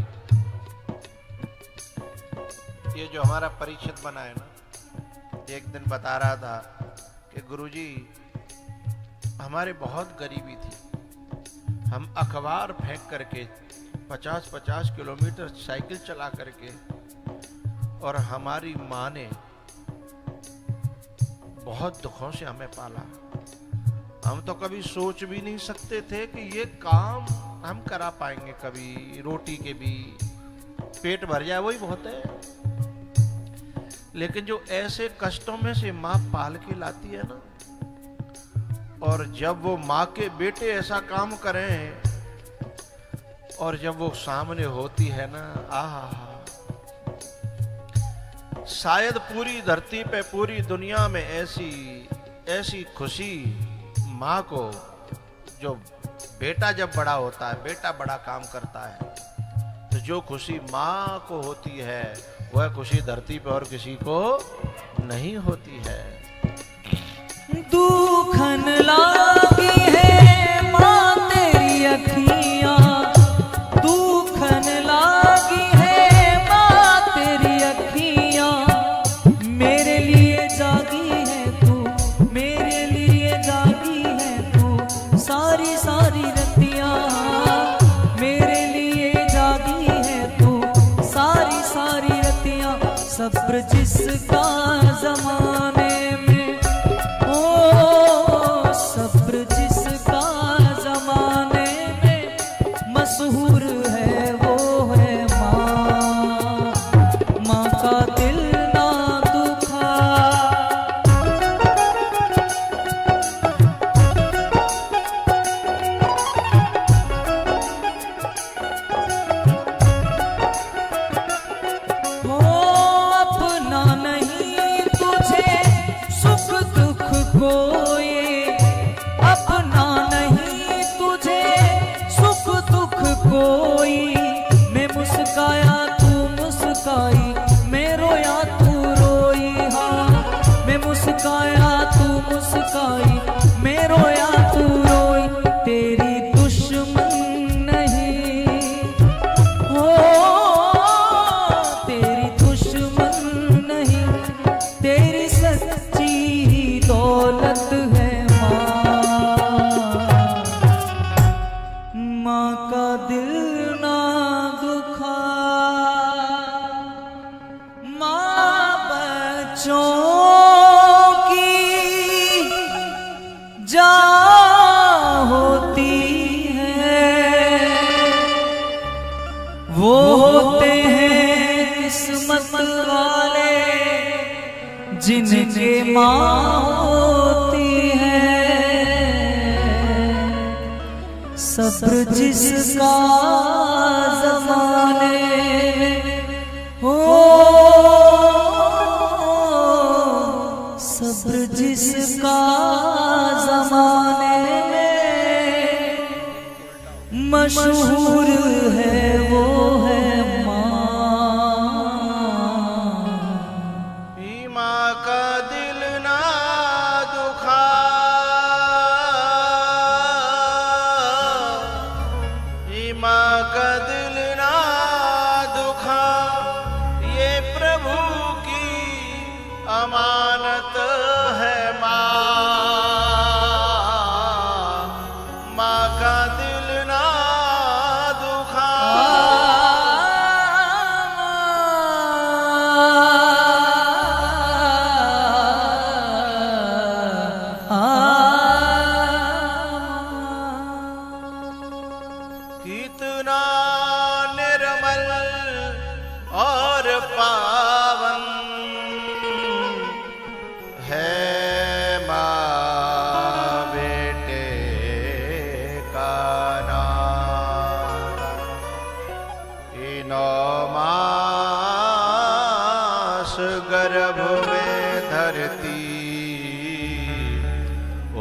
ये जो हमारा परीक्षित बना है ना, एक दिन बता रहा था कि गुरुजी हमारे बहुत गरीबी थी, हम अखबार फेंक करके 50-50 किलोमीटर साइकिल चला करके, और हमारी माँ ने बहुत दुखों से हमें पाला। हम तो कभी सोच भी नहीं सकते थे कि ये काम हम करा पाएंगे कभी, रोटी के भी पेट भर जाए वही बहुत है। लेकिन जो ऐसे कष्टों में से माँ पाल के लाती है ना, और जब वो माँ के बेटे ऐसा काम करें और जब वो सामने होती है ना, आहा, शायद पूरी धरती पे, पूरी दुनिया में ऐसी खुशी माँ को, जो बेटा जब बड़ा होता है, बेटा बड़ा काम करता है, तो जो खुशी माँ को होती है वह खुशी धरती पे और किसी को नहीं होती है। दुखन लागी है माँ तेरी अखियाँ, दुखन लागी है माँ तेरी अखियाँ, मेरे लिए जागी है तू, मेरे लिए जागी है तू सारी सारी रतियाँ, मेरे लिए जागी है तू सारी सारी रतियाँ। सब्र जिसका ज़माने में, ओ सब्र जिसका ज़माने में मशहूर है, वो है माँ, माँ का दिल ना दुखा। हो अपना नहीं तुझे सुख दुख कोई, अपना नहीं तुझे सुख दुख कोई, मैं मुस्काया तू मुस्काई, मैं रोया तू रोई, हाँ मैं मुस्काया तू मुस्काई, मैं रोया तू रोई, तेरी दुश्मन नहीं, हो तेरी दुश्मन नहीं, तेरी सच्ची दौलत है माँ, माँ का दिल ना दुखा। माँ बच्चों की जान होती है, वो होते हैं किस्मत वाले जिनके माँ होती है। सब्र जिसका ज़माने में हो, सब्र जिसका ज़माने में मशहूर है, वो है माँ। ई माँ का दिल ना दुखा, ई माँ का दिल ना दुखा, ये प्रभु की अमानत है माँ, माँ का दिल ना दुखा। कितना निर्मल और पावन है माँ बेटे का नाम, इनो मास गर्भ में धरती,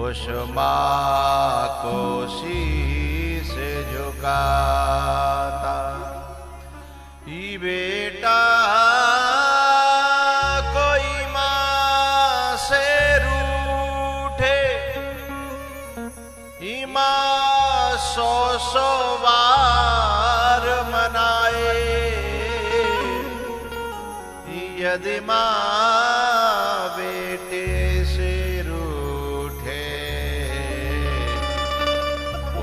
उस माँ को शीश झुकाता, ई बेटा कोई माँ से रूठे, ई माँ 100 बार मनाए, यदि माँ बेटे से रूठे,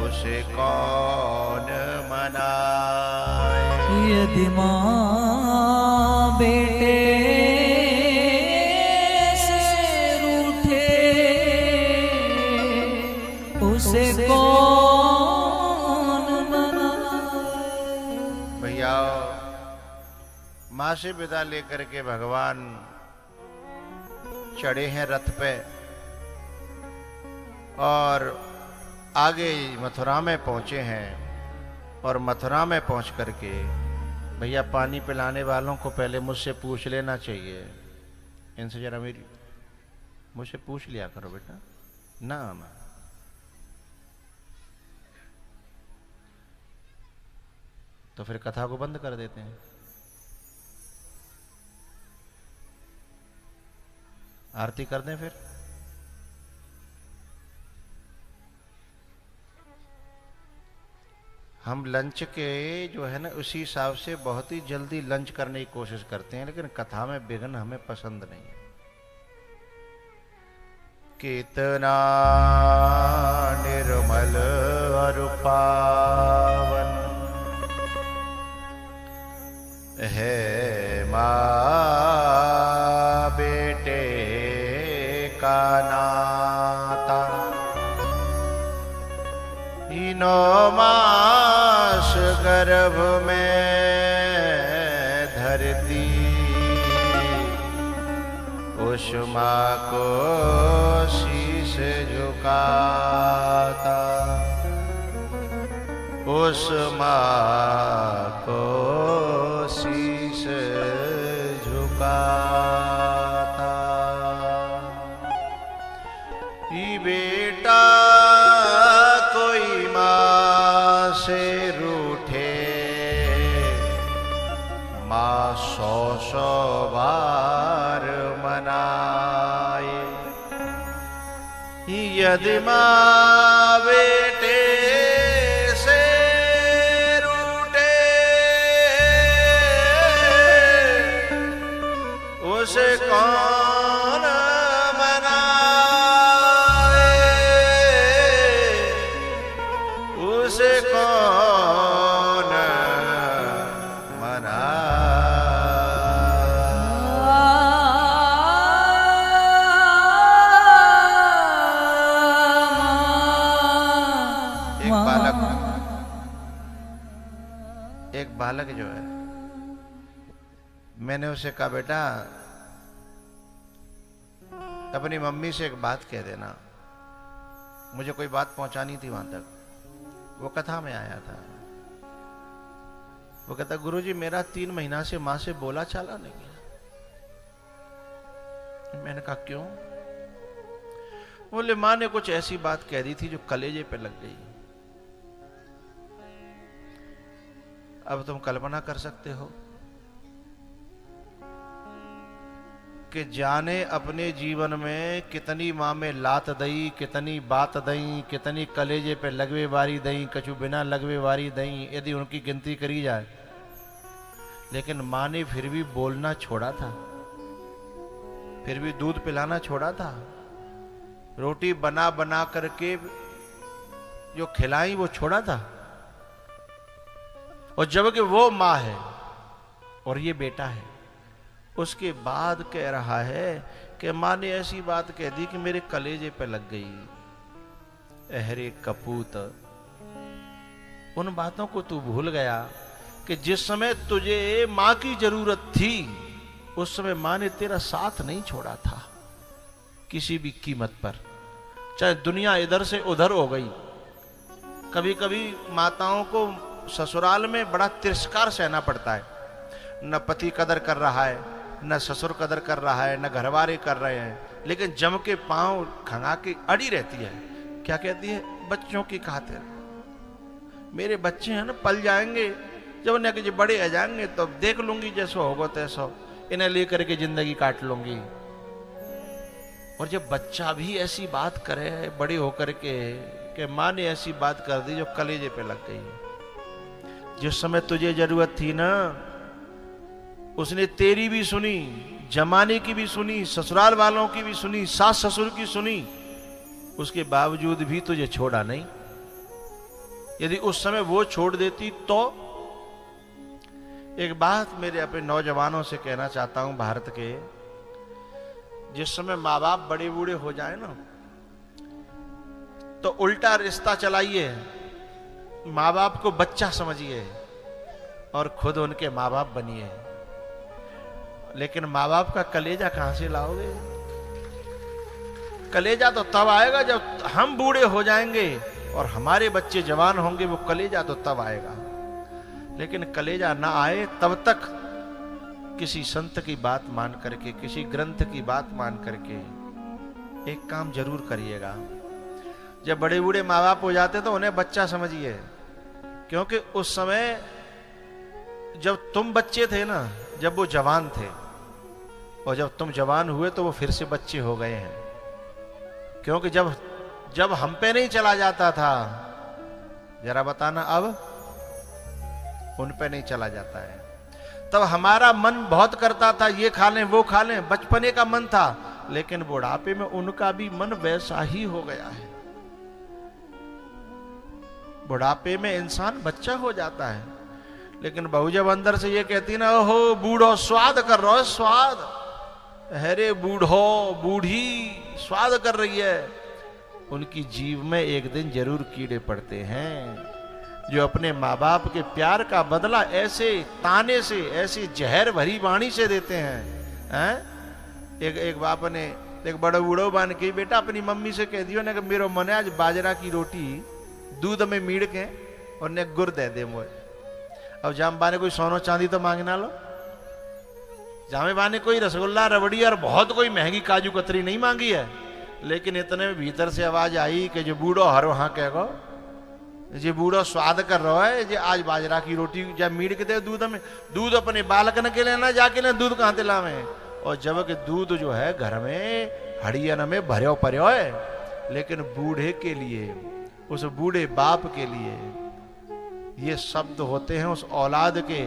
उसे कौन मनाए। यदि माँ बेटे से रूठे, उसे कौन जाओ। मां से विदा लेकर के भगवान चढ़े हैं रथ पे और आगे मथुरा में पहुंचे हैं। और मथुरा में पहुंच करके भैया पानी पिलाने वालों को पहले मुझसे पूछ लेना चाहिए, इनसे जरा मेरी मुझसे पूछ लिया करो बेटा ना। तो फिर कथा को बंद कर देते हैं। आरती कर दें फिर। हम लंच के जो है ना उसी हिसाब से बहुत ही जल्दी लंच करने की कोशिश करते हैं, लेकिन कथा में विघ्न हमें पसंद नहीं है। कितना निर्मल और पावन है माँ बेटे का नाता। इनो मास गर्भ में धरती उस माँ को शीश झुकाता, उस माँ को शीश झुकाता। ये बेटा कोई माँ से रूठे, माँ 100 बार मनाए। यदि माँ बेटे से रूठे, उसे कौन मनाए, उसे कौन मनाए। एक बालक जो है, मैंने उसे कहा बेटा अपनी मम्मी से एक बात कह देना, मुझे कोई बात पहुंचानी थी वहां तक। वो कथा में आया था। वो कहता गुरुजी मेरा 3 महीना से मां से बोला चाला नहीं है। मैंने कहा क्यों? बोले मां ने कुछ ऐसी बात कह दी थी जो कलेजे पे लग गई। अब तुम कल्पना कर सकते हो कि जाने अपने जीवन में कितनी माँ में लात दई, कितनी बात दई, कितनी कलेजे पे लगवे वारी दई, कछु बिना लगवे वारी दई, यदि उनकी गिनती करी जाए। लेकिन माँ ने फिर भी बोलना छोड़ा था, फिर भी दूध पिलाना छोड़ा था, रोटी बना बना करके जो खिलाई वो छोड़ा था। और जबकि वो माँ है और ये बेटा है, उसके बाद कह रहा है कि माँ ने ऐसी बात कह दी कि मेरे कलेजे पे लग गई। अहरे कपूत, उन बातों को तू भूल गया कि जिस समय तुझे माँ की जरूरत थी उस समय माँ ने तेरा साथ नहीं छोड़ा था किसी भी कीमत पर। चाहे दुनिया इधर से उधर हो गई। कभी कभी माताओं को ससुराल में बड़ा तिरस्कार सहना पड़ता है। न पति कदर कर रहा है, न ससुर कदर कर रहा है, न घरवाले कर रहे हैं, लेकिन जम के पांव खंगा के अड़ी रहती है। क्या कहती है? बच्चों की खातिर। मेरे बच्चे हैं ना, पल जाएंगे, जब उन्हें कि बड़े आ जाएंगे तो देख लूंगी, जैसो होगा तैसो, इन्हें लेकर के जिंदगी काट लूंगी। और जब बच्चा भी ऐसी बात करे बड़े होकर के कि माँ ने ऐसी बात कर दी जो कलेजे पे लग गई। जिस समय तुझे जरूरत थी ना, उसने तेरी भी सुनी, जमाने की भी सुनी, ससुराल वालों की भी सुनी, सास ससुर की सुनी, उसके बावजूद भी तुझे छोड़ा नहीं। यदि उस समय वो छोड़ देती तो। एक बात मेरे अपने नौजवानों से कहना चाहता हूं भारत के, जिस समय माँ बाप बड़े बूढ़े हो जाए ना तो उल्टा रिश्ता चलाइए, माँ बाप को बच्चा समझिए और खुद उनके माँ बाप बनिए, लेकिन माँ बाप का कलेजा कहां से लाओगे? कलेजा तो तब आएगा जब हम बूढ़े हो जाएंगे और हमारे बच्चे जवान होंगे, वो कलेजा तो तब आएगा। लेकिन कलेजा ना आए तब तक किसी संत की बात मान करके, किसी ग्रंथ की बात मान करके एक काम जरूर करिएगा। जब बड़े बूढ़े माँ बाप हो जाते तो उन्हें बच्चा समझिए, क्योंकि उस समय जब तुम बच्चे थे ना, जब वो जवान थे, और जब तुम जवान हुए तो वो फिर से बच्चे हो गए हैं। क्योंकि जब हम पे नहीं चला जाता था, जरा बताना अब उन पे नहीं चला जाता है। तब हमारा मन बहुत करता था ये खा लें वो खा लें, बचपने का मन था, लेकिन बुढ़ापे में उनका भी मन वैसा ही हो गया है। बुढ़ापे में इंसान बच्चा हो जाता है, लेकिन बहू जब अंदर से ये कहती ना, ओहो बूढ़ो स्वाद कर रहा है, स्वाद, अरे बूढ़ो बूढ़ी स्वाद कर रही है, उनकी जीव में एक दिन जरूर कीड़े पड़ते हैं। जो अपने माँ बाप के प्यार का बदला ऐसे ताने से, ऐसी जहर भरी वाणी से देते हैं। एक बाप ने एक बड़ा बूढ़ो बान के बेटा अपनी मम्मी से कह दियो ना कि मेरो मन आज बाजरा की रोटी दूध में मीड़ के और ने गुड़ दे दे मोए। अब जाम बाने कोई सोनो चांदी तो मांग ना लो, जामे बाने कोई रसगुल्ला रबड़ी और बहुत कोई महंगी काजू कतरी नहीं मांगी है, लेकिन इतने में भीतर से आवाज आई कि जो बूढ़ो हर वहां कहो, जे बूढ़ो स्वाद कर रहा है, जे आज बाजरा की रोटी जब मीड़ के दे दूध में, दूध अपने बालकन के लेना जाके ना दूध कहां ते लावे, और जब के दूध जो है घर में हड़ियन में भर्यो पर्यो है, लेकिन बूढ़े के लिए, उस बूढ़े बाप के लिए ये शब्द होते हैं उस औलाद के।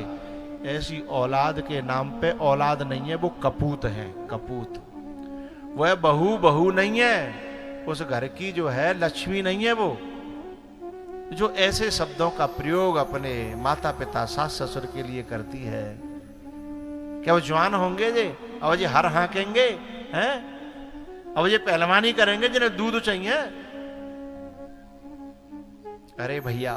ऐसी औलाद के नाम पे औलाद नहीं है, वो कपूत है, कपूत। वह बहू नहीं है, उस घर की जो है लक्ष्मी नहीं है वो, जो ऐसे शब्दों का प्रयोग अपने माता पिता सास ससुर के लिए करती है। क्या वो जवान होंगे जे अब ये हर हाँकेंगे हैं, अब ये पहलवानी करेंगे जिन्हें दूध चाहिए? अरे भैया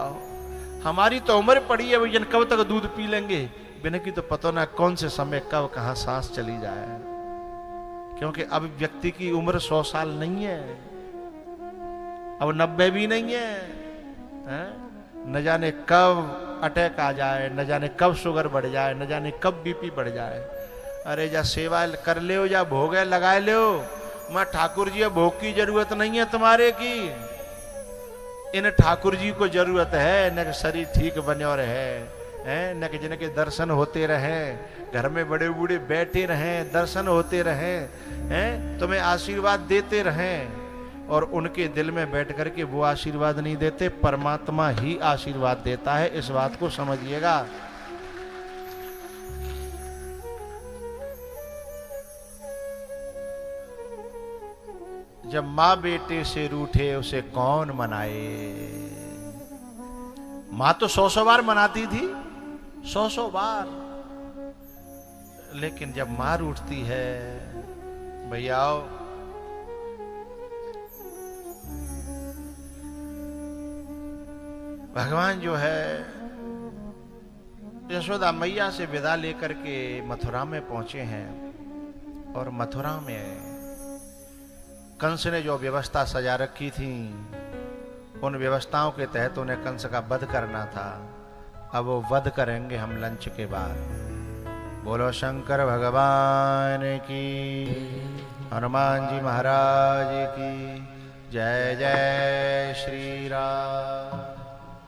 हमारी तो उम्र पड़ी है भैया, कब तक दूध पी लेंगे? बिना की तो पता ना कौन से समय कब कहां सांस चली जाए, क्योंकि अब व्यक्ति की उम्र 100 साल नहीं है, अब 90 भी नहीं है। न जाने कब अटैक आ जाए, न जाने कब शुगर बढ़ जाए, न जाने कब बीपी बढ़ जाए। अरे जा सेवा कर ले, या भोग लगा ले, मैं ठाकुर जी भोग की जरूरत नहीं है तुम्हारे की, इन ठाकुर जी को जरूरत है न कि शरीर ठीक बने रहे, न कि जिनके दर्शन होते रहे, घर में बड़े बूढ़े बैठे रहें, दर्शन होते रहें, तुम्हें आशीर्वाद देते रहें, और उनके दिल में बैठ करके वो आशीर्वाद नहीं देते, परमात्मा ही आशीर्वाद देता है। इस बात को समझिएगा। जब माँ बेटे से रूठे उसे कौन मनाए। माँ तो 100 बार मनाती थी, 100 बार, लेकिन जब माँ रूठती है, भैया भगवान जो है यशोदा मैया से विदा लेकर के मथुरा में पहुंचे हैं, और मथुरा में कंस ने जो व्यवस्था सजा रखी थी, उन व्यवस्थाओं के तहत उन्हें कंस का वध करना था। अब वो वध करेंगे हम लंच के बाद। बोलो शंकर भगवान की, हनुमान जी महाराज की जय। जय श्री राम।